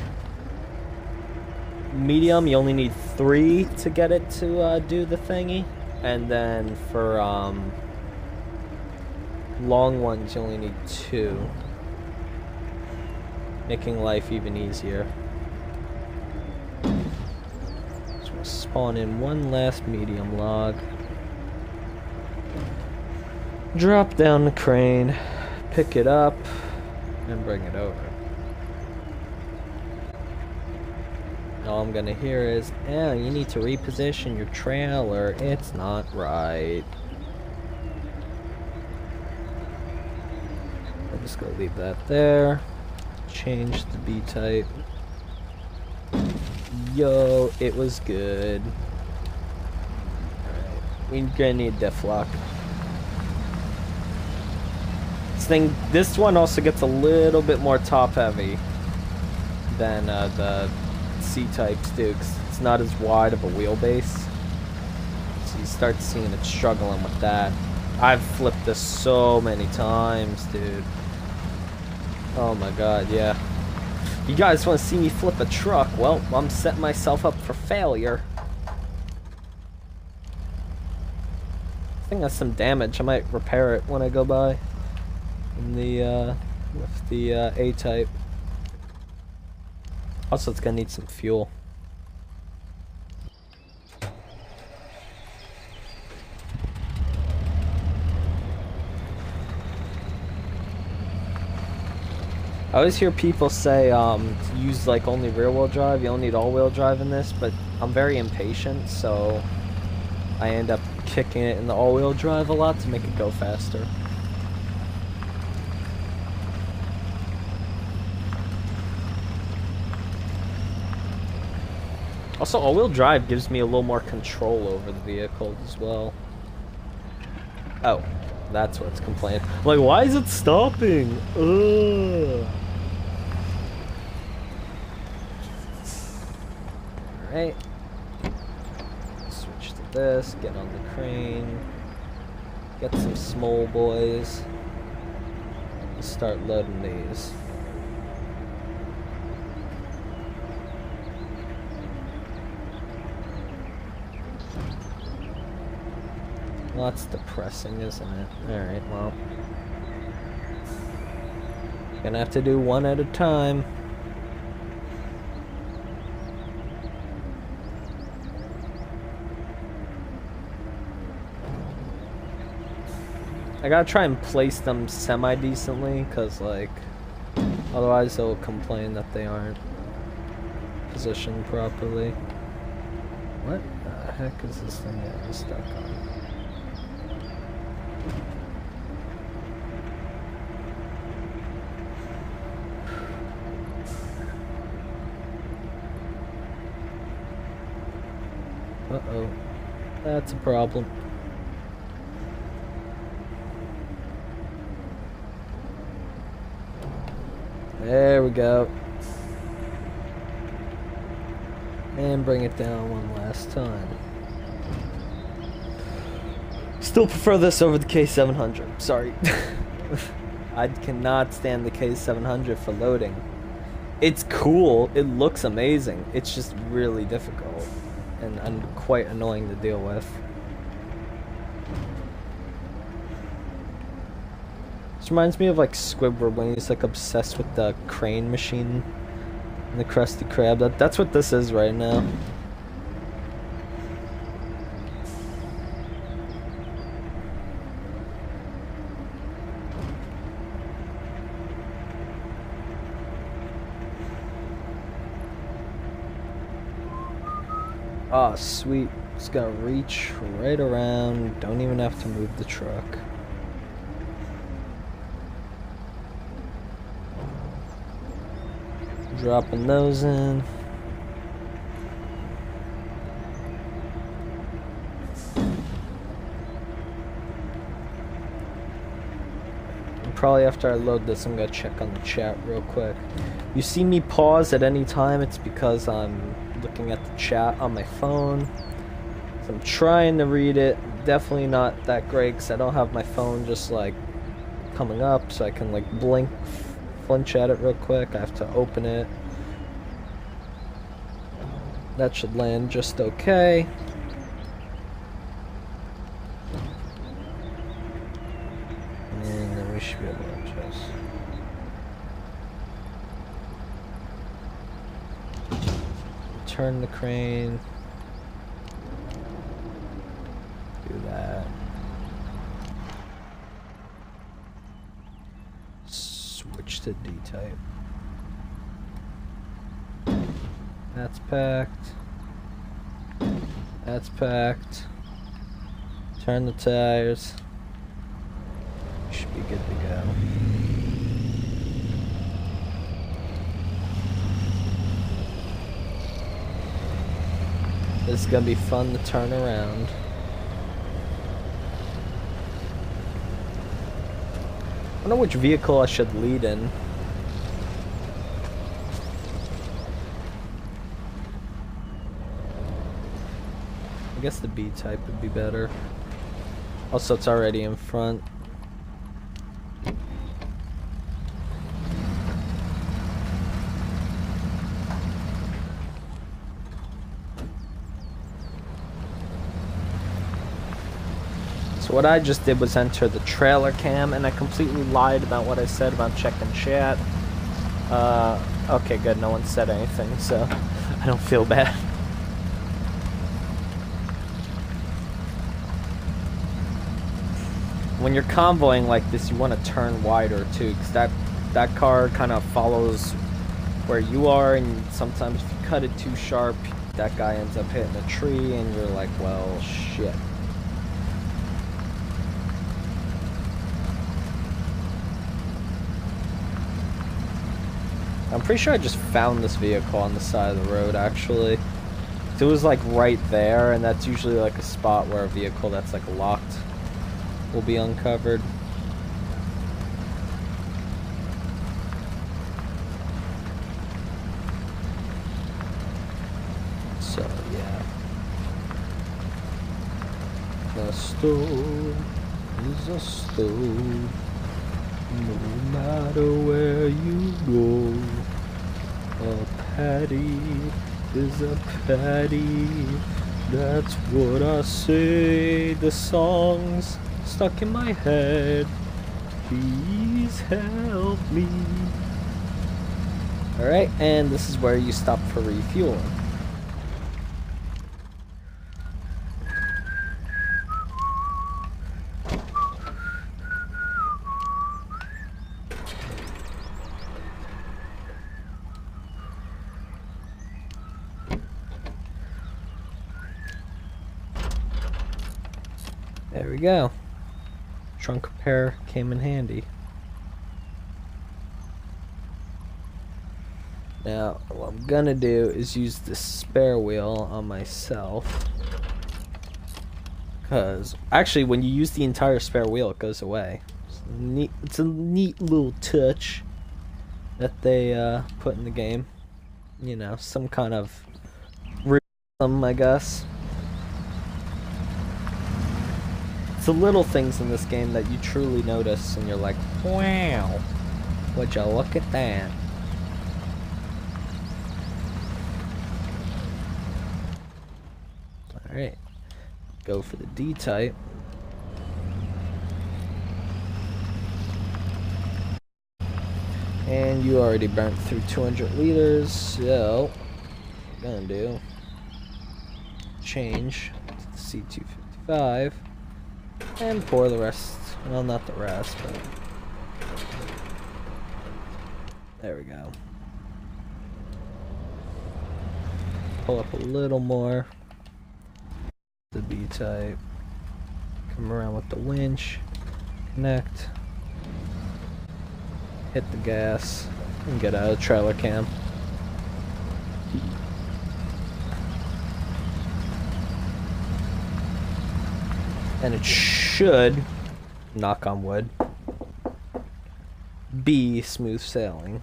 A: medium, you only need 3 to get it to do the thingy. And then for long ones, you only need 2. Making life even easier. So we'll spawn in one last medium log. Drop down the crane, pick it up, and bring it over. All I'm gonna hear is, oh, you need to reposition your trailer. It's not right. I'm just gonna leave that there. Change the B-type. Yo, it was good. Alright, we're gonna need diff lock. This one also gets a little bit more top heavy. than the C-types do, 'cause it's not as wide of a wheelbase. So you start seeing it struggling with that. I've flipped this so many times, dude. Oh my god, yeah. You guys want to see me flip a truck? Well, I'm setting myself up for failure. I think that's some damage. I might repair it when I go by. In the, with the, A-type. Also, it's gonna need some fuel. I always hear people say, use like only rear-wheel drive, you don't need all-wheel drive in this, but I'm very impatient, so I end up kicking it in the all-wheel drive a lot to make it go faster. Also, all-wheel drive gives me a little more control over the vehicle as well. Oh, that's what's complaining. I'm like, why is it stopping? Ugh. Alright. Switch to this, get on the crane. Get some small boys. Start loading these. Well, that's depressing, isn't it? Alright, well. Gonna have to do one at a time. I gotta try and place them semi-decently, because, like, otherwise they'll complain that they aren't positioned properly. What the heck is this thing getting stuck on? Uh-oh. That's a problem. There we go. And bring it down one last time. Still prefer this over the K700. Sorry. I cannot stand the K700 for loading. It's cool. It looks amazing. It's just really difficult. And quite annoying to deal with. This reminds me of like Squidward when he's like obsessed with the crane machine and the Krusty Krab. That's what this is right now. Oh, sweet. Just gotta reach right around. Don't even have to move the truck. Dropping those in. And probably after I load this, I'm gonna check on the chat real quick. You see me pause at any time, it's because I'm looking at the chat on my phone. So I'm trying to read it. Definitely not that great because I don't have my phone just like coming up so I can like flinch at it real quick. I have to open it. That should land just okay. And then we should be able to just turn the crane. Do that. Switch to D-type. That's packed. That's packed. Turn the tires. Should be good to go. This is gonna be fun to turn around. I don't know which vehicle I should lead in. guess the B type would be better. Also, it's already in front. So what I just did was enter the trailer cam, and I completely lied about what I said about checking chat. Okay, good, no one said anything, so I don't feel bad. When you're convoying like this, you want to turn wider too, because that car kind of follows where you are, and sometimes if you cut it too sharp, that guy ends up hitting a tree, and you're like, well, shit. I'm pretty sure I just found this vehicle on the side of the road, actually. It was like right there, and that's usually like a spot where a vehicle that's like locked will be uncovered. So, yeah. A stone is a stone, no matter where you go. A patty is a patty, that's what I say. The song's stuck in my head, please help me. Alright, and this is where you stop for refueling. There we go. Trunk repair came in handy. Now, what I'm gonna do is use the spare wheel on myself. Because, actually, when you use the entire spare wheel, it goes away. It's a neat little touch that they put in the game. You know, some kind of realism, I guess. It's the little things in this game that you truly notice, and you're like, wow, would you look at that? Alright, go for the D-type. And you already burnt through 200 liters, so what we're gonna do, change to the C255. And pour the rest. Well, not the rest, but there we go. Pull up a little more. The B-type. Come around with the winch. Connect. Hit the gas. And get out of the trailer cam. And it should, knock on wood, be smooth sailing.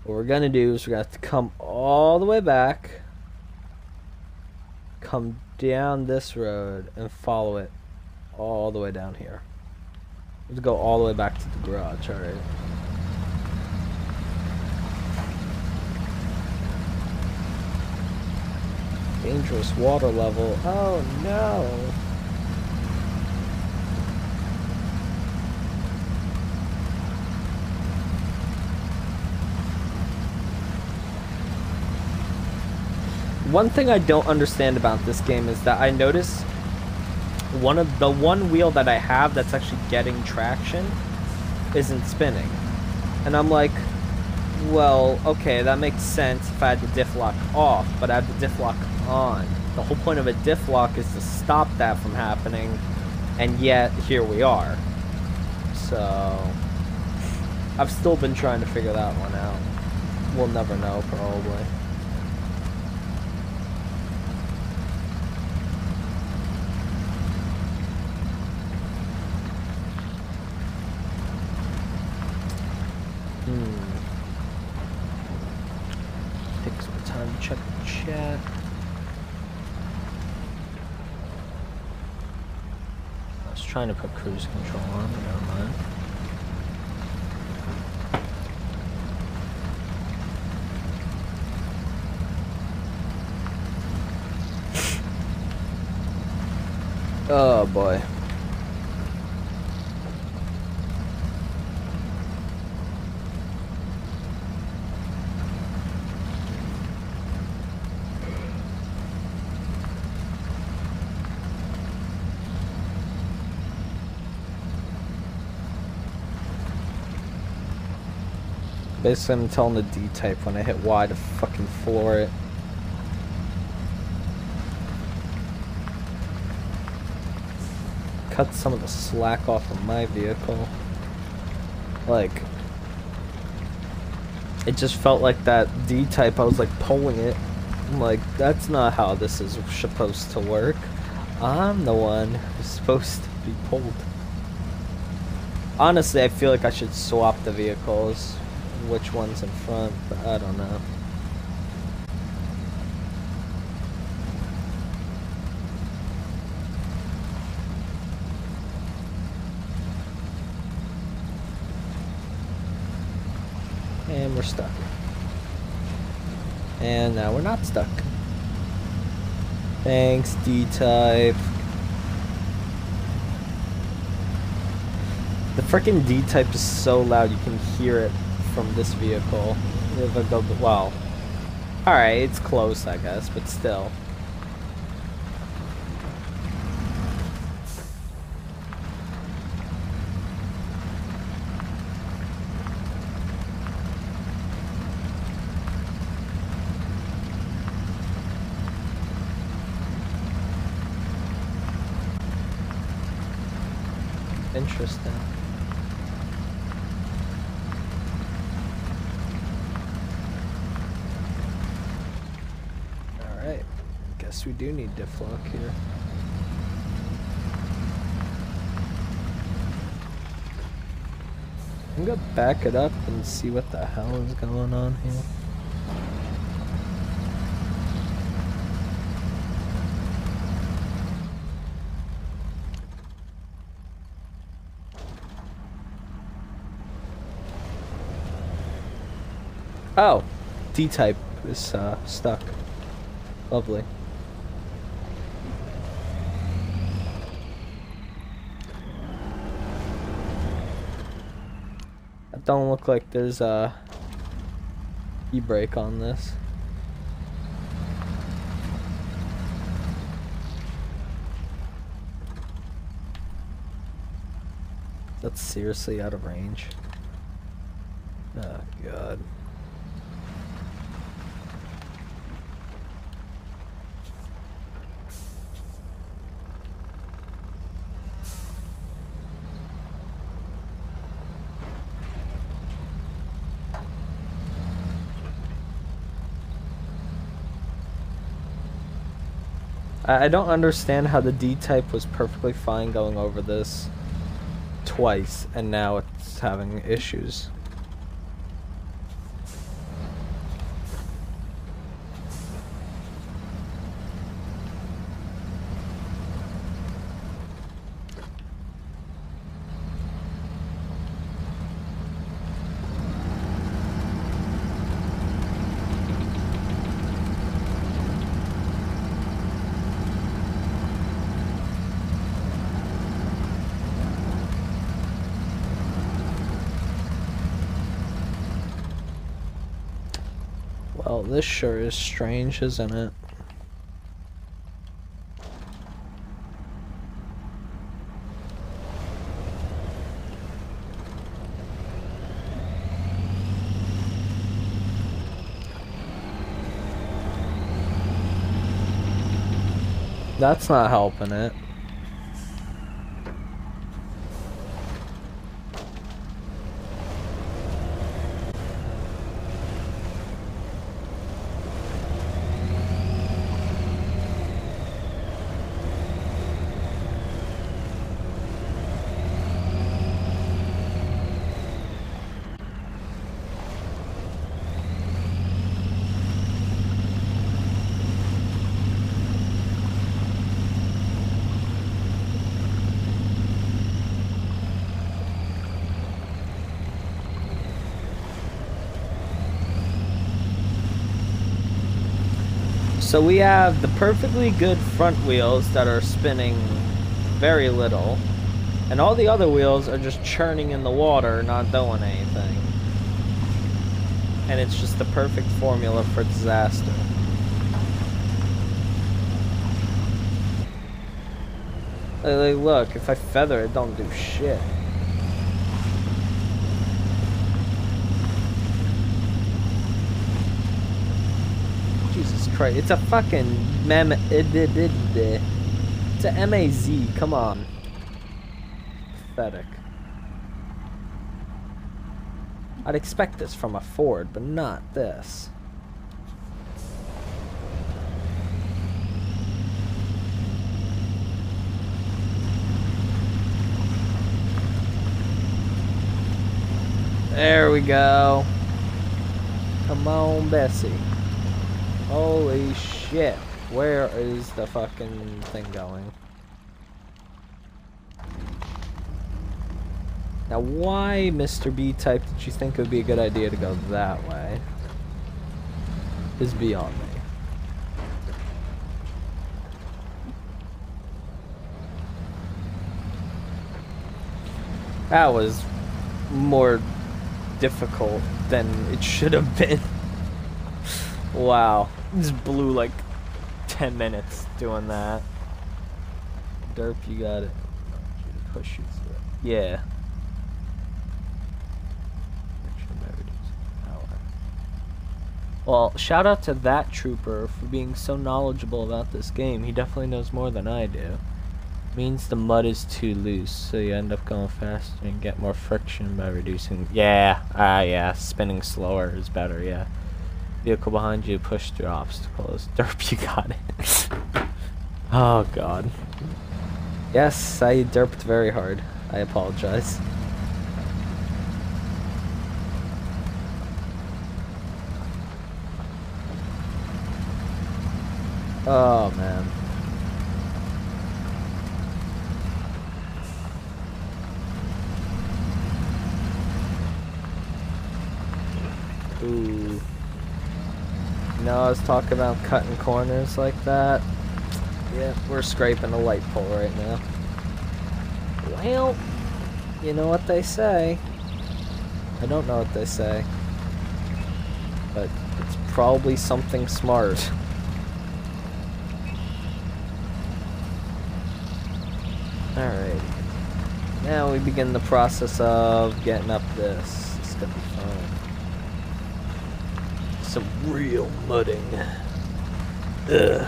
A: What we're gonna do is we're gonna have to come all the way back, come down this road, and follow it all the way down here. We have to go all the way back to the garage, alright? Dangerous water level. Oh no! One thing I don't understand about this game is that I notice one wheel that I have that's actually getting traction isn't spinning. And I'm like, well, okay, that makes sense if I had the diff lock off, but I have the diff lock on. The whole point of a diff lock is to stop that from happening, and yet here we are. So I've still been trying to figure that one out. We'll never know, probably. Take some time to check the chat. trying to put cruise control on, but never mind. Oh boy. Basically, I'm telling the D-type when I hit Y to fucking floor it. Cut some of the slack off of my vehicle. Like, it just felt like that D-type, I was like pulling it. I'm like, that's not how this is supposed to work. I'm the one who's supposed to be pulled. Honestly, I feel like I should swap the vehicles. Which one's in front, but I don't know. And we're stuck. And now we're not stuck. Thanks, D-type. The freaking D-type is so loud you can hear it from this vehicle. If I go, well, alright, it's close, I guess, but still. Interesting. Alright, guess we do need diff lock here. I'm gonna back it up and see what the hell is going on here. Oh, D-type is stuck. Lovely. It don't look like there's a e-brake on this. That's seriously out of range. Oh god. I don't understand how the D-type was perfectly fine going over this twice, and now it's having issues. Well, this sure is strange, isn't it? That's not helping it. So we have the perfectly good front wheels that are spinning very little, and all the other wheels are just churning in the water, not doing anything. And it's just the perfect formula for disaster. Like, look, if I feather it, don't do shit. Jesus Christ, it's a fucking it's a M-A-Z, come on. Pathetic. I'd expect this from a Ford, but not this. There we go. Come on, Bessie. Holy shit. Where is the fucking thing going? Now, why, Mr. B-Type, did you think it would be a good idea to go that way? Is beyond me. That was more difficult than it should have been. Wow. Just blew like 10 minutes doing that. Derp, you got it. Push you through it. Yeah. Well, shout out to that trooper for being so knowledgeable about this game. He definitely knows more than I do. Means the mud is too loose, so you end up going faster and get more friction by reducing. Yeah, yeah, spinning slower is better, yeah. Vehicle behind you, push through obstacles. Derp, you got it. Oh, God. Yes, I derped very hard. I apologize. Oh, man. Ooh. You know, I was talking about cutting corners like that. Yeah, we're scraping a light pole right now. Well, you know what they say. I don't know what they say. But it's probably something smart. Alright. Now we begin the process of getting up this. It's gonna be fun. Some real mudding. Ugh.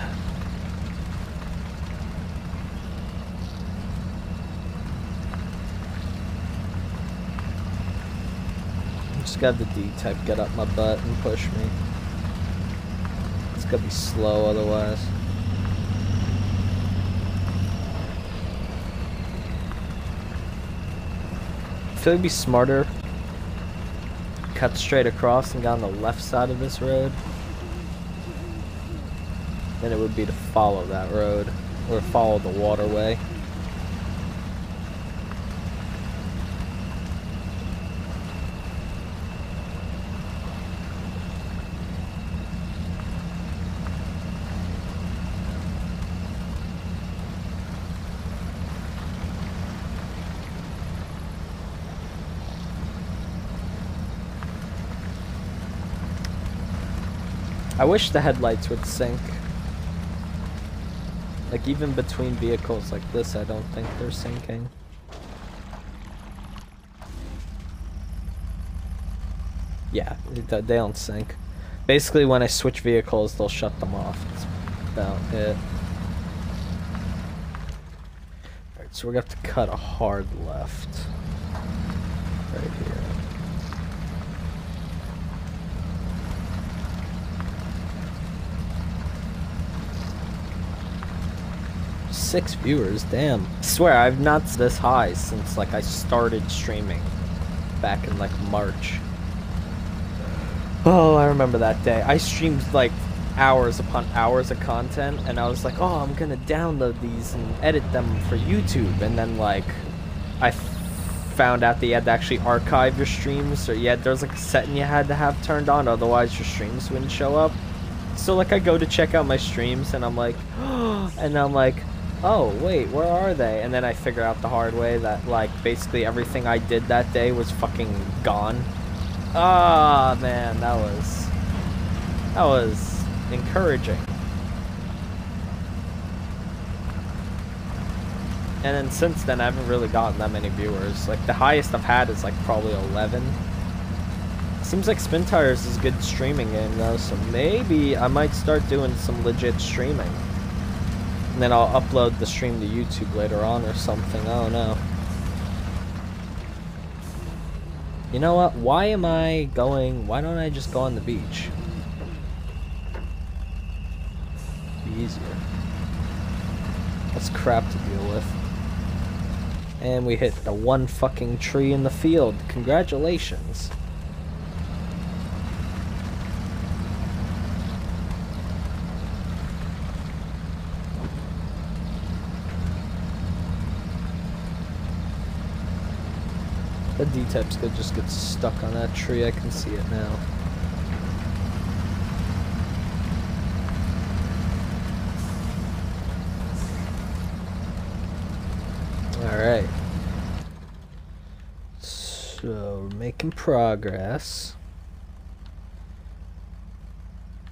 A: Just got the D-type get up my butt and push me. It's gonna be slow otherwise. I feel it'd be smarter cut straight across and got on the left side of this road. Then it would be to follow that road or follow the waterway. I wish the headlights would sync. Like, even between vehicles like this, I don't think they're syncing. Yeah, they don't sync. Basically, when I switch vehicles, they'll shut them off. That's about it. Alright, so we're gonna have to cut a hard left. Right here. 6 viewers, damn. I swear, I've not this high since, like, I started streaming back in, like, March. Oh, I remember that day. I streamed, like, hours upon hours of content, and I was like, oh, I'm gonna download these and edit them for YouTube, and then, like, I found out that you had to actually archive your streams, or there's, like, a setting you had to have turned on, otherwise your streams wouldn't show up. So like I go to check out my streams and I'm like, and I'm like, oh wait, where are they? And then I figure out the hard way that like basically everything I did that day was fucking gone. Ah, man, that was encouraging. And then since then, I haven't really gotten that many viewers. Like, the highest I've had is, like, probably 11. Seems like Spintires is a good streaming game, though, so maybe I might start doing some legit streaming. And then I'll upload the stream to YouTube later on or something, I don't know. You know what? Why don't I just go on the beach? Be easier. That's crap to deal with. And we hit the one fucking tree in the field. Congratulations. The D-types could just get stuck on that tree. I can see it now. Alright. So, we're making progress.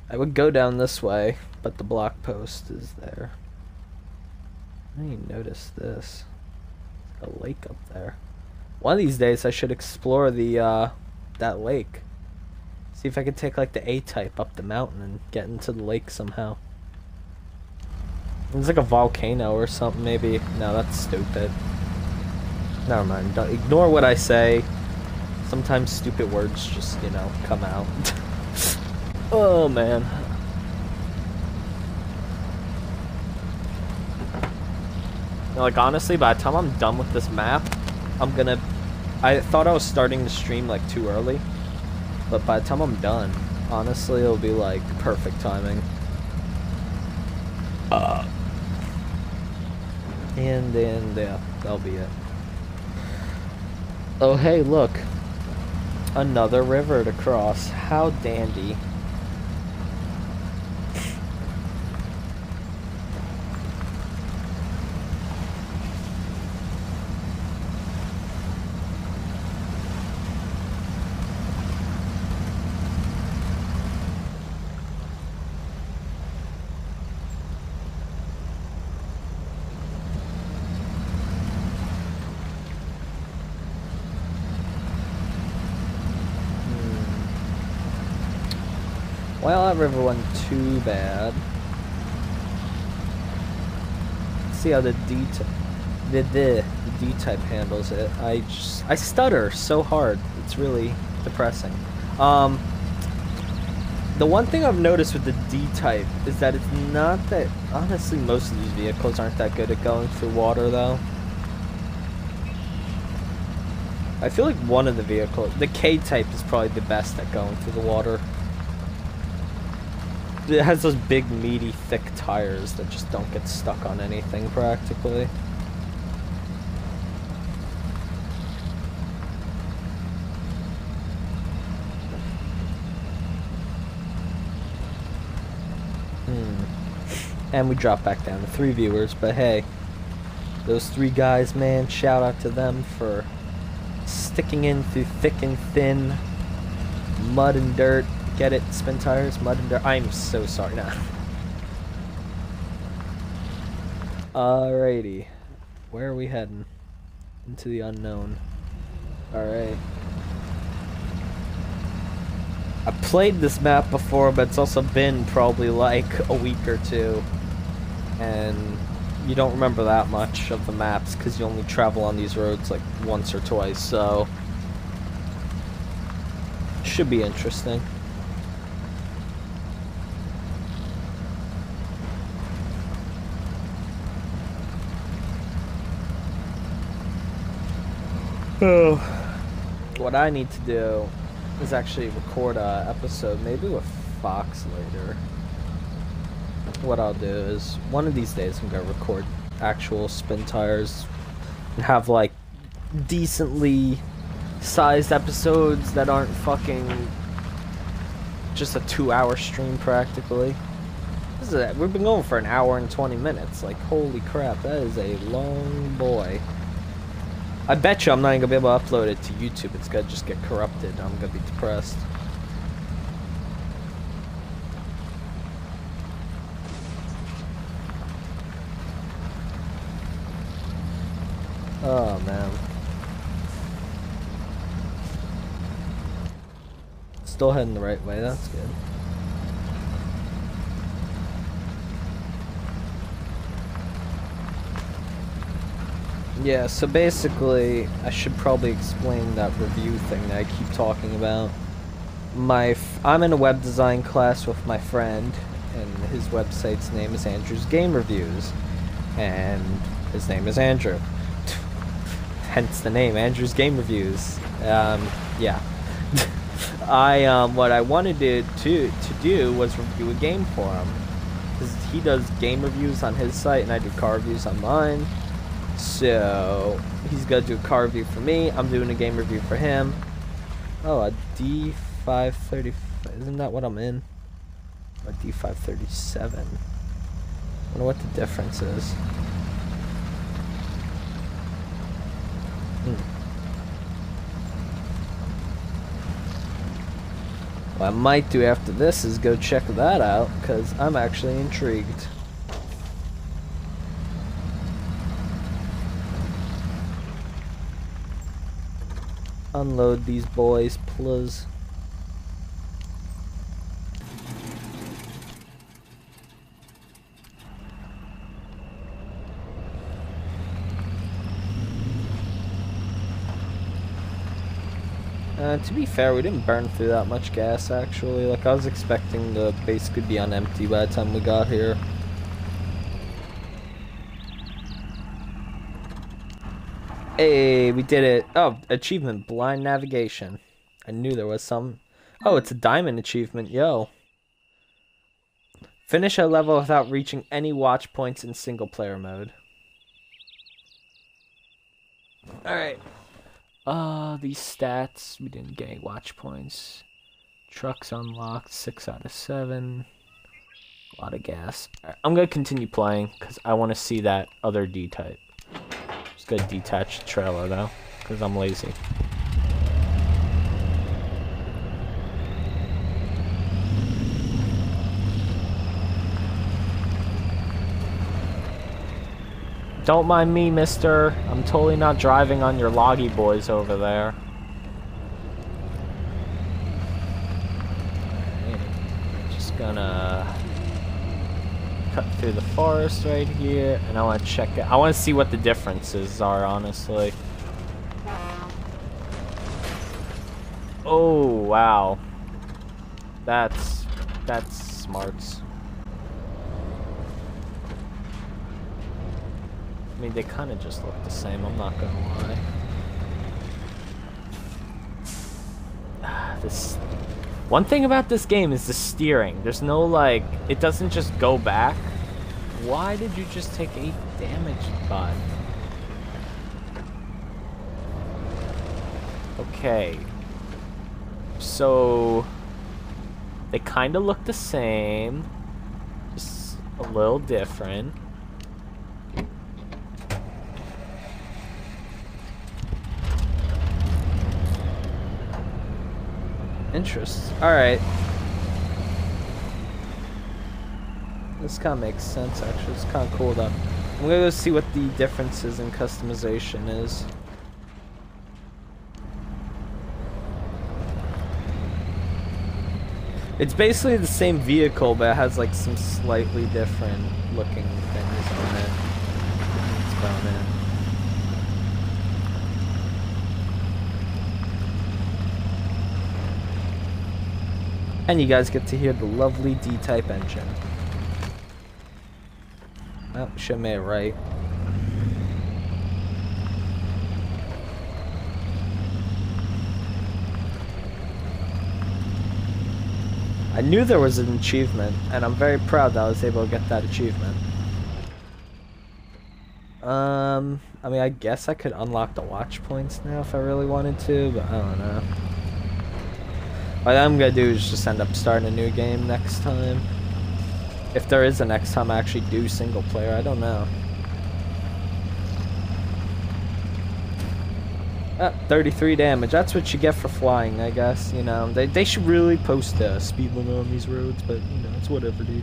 A: I would go down this way, but the block post is there. I didn't even notice this. There's a lake up there. One of these days I should explore the, that lake. See if I can take, like, the A-type up the mountain and get into the lake somehow. It's like a volcano or something, maybe. No, that's stupid. Never mind. Don't ignore what I say. Sometimes stupid words just, you know, come out. Oh, man. Like, honestly, by the time I'm done with this map, I thought I was starting the stream, like, too early. But by the time I'm done, honestly, it'll be, like, perfect timing. And yeah, that'll be it. Oh, hey, look. Another river to cross. How dandy. Well, that river wasn't too bad. Let's see how the D-type handles it. I stutter so hard. It's really depressing. The one thing I've noticed with the D-type is that it's not that... Honestly, most of these vehicles aren't that good at going through water, though. I feel like one of the vehicles... The K-type is probably the best at going through the water. It has those big, meaty, thick tires that just don't get stuck on anything, practically. And we drop back down to 3 viewers, but hey, those 3 guys, man, shout out to them for sticking in through thick and thin, mud and dirt. Get it, Spintires, mud and dirt. I'm so sorry now. Alrighty. Where are we heading? Into the unknown. Alright. I played this map before, but it's also been probably like a week or 2. And you don't remember that much of the maps because you only travel on these roads like once or twice, so... Should be interesting. Oh. What I need to do is actually record a episode, maybe with Fox later. What I'll do is, one of these days I'm gonna record actual Spintires and have like decently sized episodes that aren't fucking just a 2-hour stream practically. We've been going for an hour and 20 minutes. Like, holy crap, that is a long boy. I bet you I'm not even gonna be able to upload it to YouTube. It's gonna just get corrupted. I'm gonna be depressed. Oh man. Still heading the right way, that's good. Yeah, so basically, I should probably explain that review thing that I keep talking about. I'm in a web design class with my friend, and his website's name is Andrew's Game Reviews, and his name is Andrew. Hence the name, Andrew's Game Reviews. Yeah. What I wanted to do was review a game for him, because he does game reviews on his site, and I do car reviews on mine. So he's gonna do a car review for me. I'm doing a game review for him. Oh, a D530. Isn't that what I'm in? A D537. I wonder what the difference is. What I might do after this is go check that out, because I'm actually intrigued. Unload these boys, please. To be fair, we didn't burn through that much gas, actually. Like, I was expecting to basically be on empty by the time we got here. Hey, we did it. Oh, achievement, blind navigation. I knew there was some. Oh, it's a diamond achievement, yo. Finish a level without reaching any watch points in single player mode. Alright. These stats, we didn't get any watch points. Trucks unlocked, 6 out of 7. A lot of gas. Right, I'm gonna continue playing, because I want to see that other D-type. Just gonna detach the trailer though, because I'm lazy. Don't mind me, mister. I'm totally not driving on your loggy boys over there. Right, just gonna cut through the forest right here, and I want to check it. I want to see what the differences are, honestly. Oh wow, that's smarts. I mean, they kind of just look the same, I'm not gonna lie. This one thing about this game is the steering. There's no, like, it doesn't just go back. Why did you just take 8 damage, bud? Okay. So they kind of look the same, just a little different. Interest. Alright. This kind of makes sense, actually. It's kind of cool, though. I'm gonna go see what the differences in customization is. It's basically the same vehicle, but it has, like, some slightly different looking things on it. It's about it. And you guys get to hear the lovely D-type engine. Oh, should have made it right. I knew there was an achievement, and I'm very proud that I was able to get that achievement. I mean, I guess I could unlock the watch points now if I really wanted to, but I don't know. What I'm gonna do is just end up starting a new game next time. If there is a next time I actually do single player, I don't know. 33 damage. That's what you get for flying, I guess. You know, they should really post a speed limit on these roads, but you know, it's whatever, dude.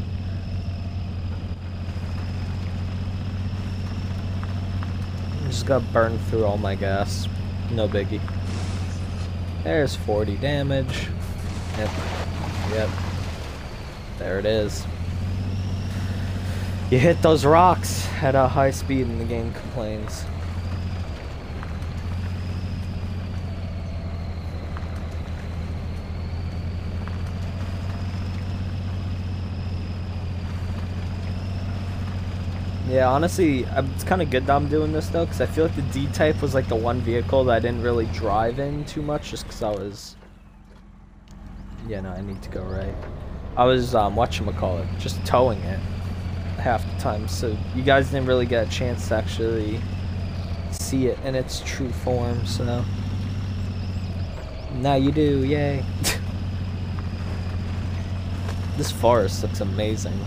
A: Just gotta burn through all my gas. No biggie. There's 40 damage. Yep. There it is. You hit those rocks at a high speed and the game complains. Yeah, honestly, it's kind of good that I'm doing this though, because I feel like the D-Type was like the one vehicle that I didn't really drive in too much, just because I was... Yeah, no, I need to go right. I was, whatchamacallit, just towing it half the time, so you guys didn't really get a chance to actually see it in its true form, so... Now you do, yay. This forest looks amazing.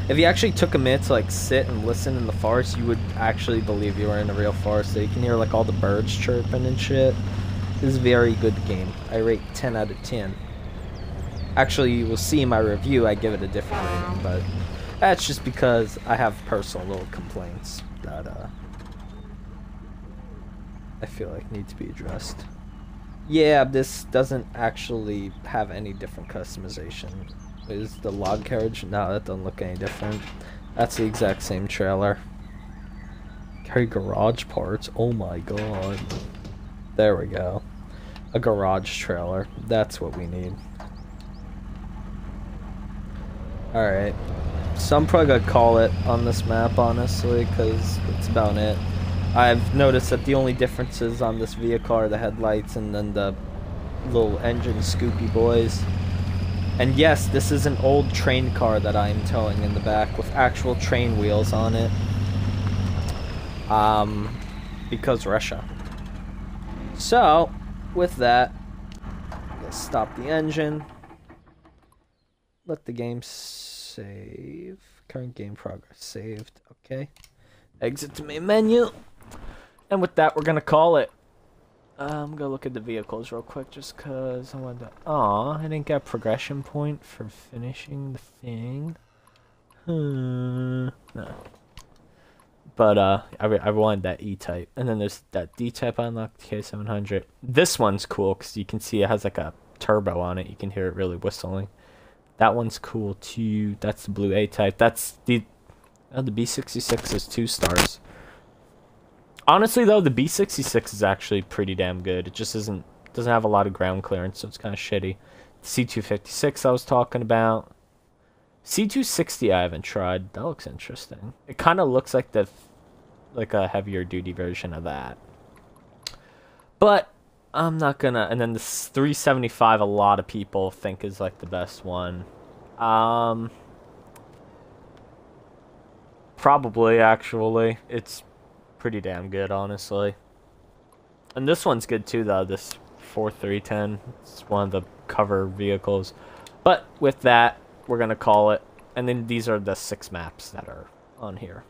A: If you actually took a minute to like sit and listen in the forest, you would actually believe you were in a real forest. So you can hear like all the birds chirping and shit. This is a very good game. I rate 10 out of 10. Actually, you will see in my review I give it a different rating, but that's just because I have personal little complaints that I feel like need to be addressed. Yeah, this doesn't actually have any different customization. Is the log carriage? No, that doesn't look any different. That's the exact same trailer. Carry garage parts. Oh my god. There we go. A garage trailer. That's what we need. Alright. So I'm probably gonna call it on this map, honestly, because that's about it. I've noticed that the only differences on this vehicle are the headlights and then the little engine scoopy boys. And yes, this is an old train car that I am towing in the back with actual train wheels on it. Because Russia. So, with that, let's stop the engine. Let the game save. Current game progress saved. Okay. Exit to main menu. And with that, we're gonna call it. I'm gonna look at the vehicles real quick just cause I wanted to... Aw, I didn't get a progression point for finishing the thing. No. But, I wanted that E-Type. And then there's that D-Type unlocked, K700. This one's cool because you can see it has like a turbo on it. You can hear it really whistling. That one's cool too. That's the blue A-Type. That's the... Oh, the B66 is 2 stars. Honestly, though, the B66 is actually pretty damn good. It just doesn't have a lot of ground clearance, so it's kind of shitty. The C256 I was talking about. C260 I haven't tried. That looks interesting. It kind of looks like a heavier duty version of that. But I'm not gonna... And then the 375 a lot of people think is like the best one. Probably, actually. It's pretty damn good, honestly. And this one's good too, though. This 4310. It's one of the cover vehicles. But with that, we're gonna call it. And then these are the 6 maps that are on here.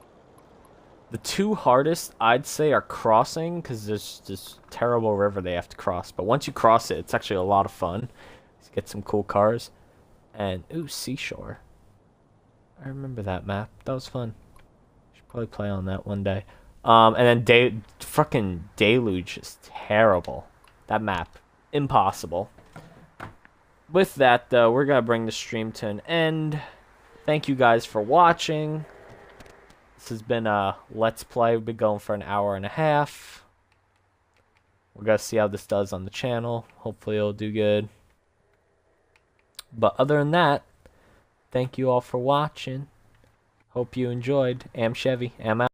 A: The 2 hardest, I'd say, are crossing, because there's this terrible river they have to cross. But once you cross it, it's actually a lot of fun. You get some cool cars. And, ooh, Seashore. I remember that map. That was fun. Should probably play on that one day. And then fucking Deluge is terrible. That map. Impossible. With that, though, we're going to bring the stream to an end. Thank you guys for watching. This has been a Let's Play. We've been going for an hour and a half. We're going to see how this does on the channel. Hopefully it'll do good. But other than that, thank you all for watching. Hope you enjoyed. Am Chevy. Am out.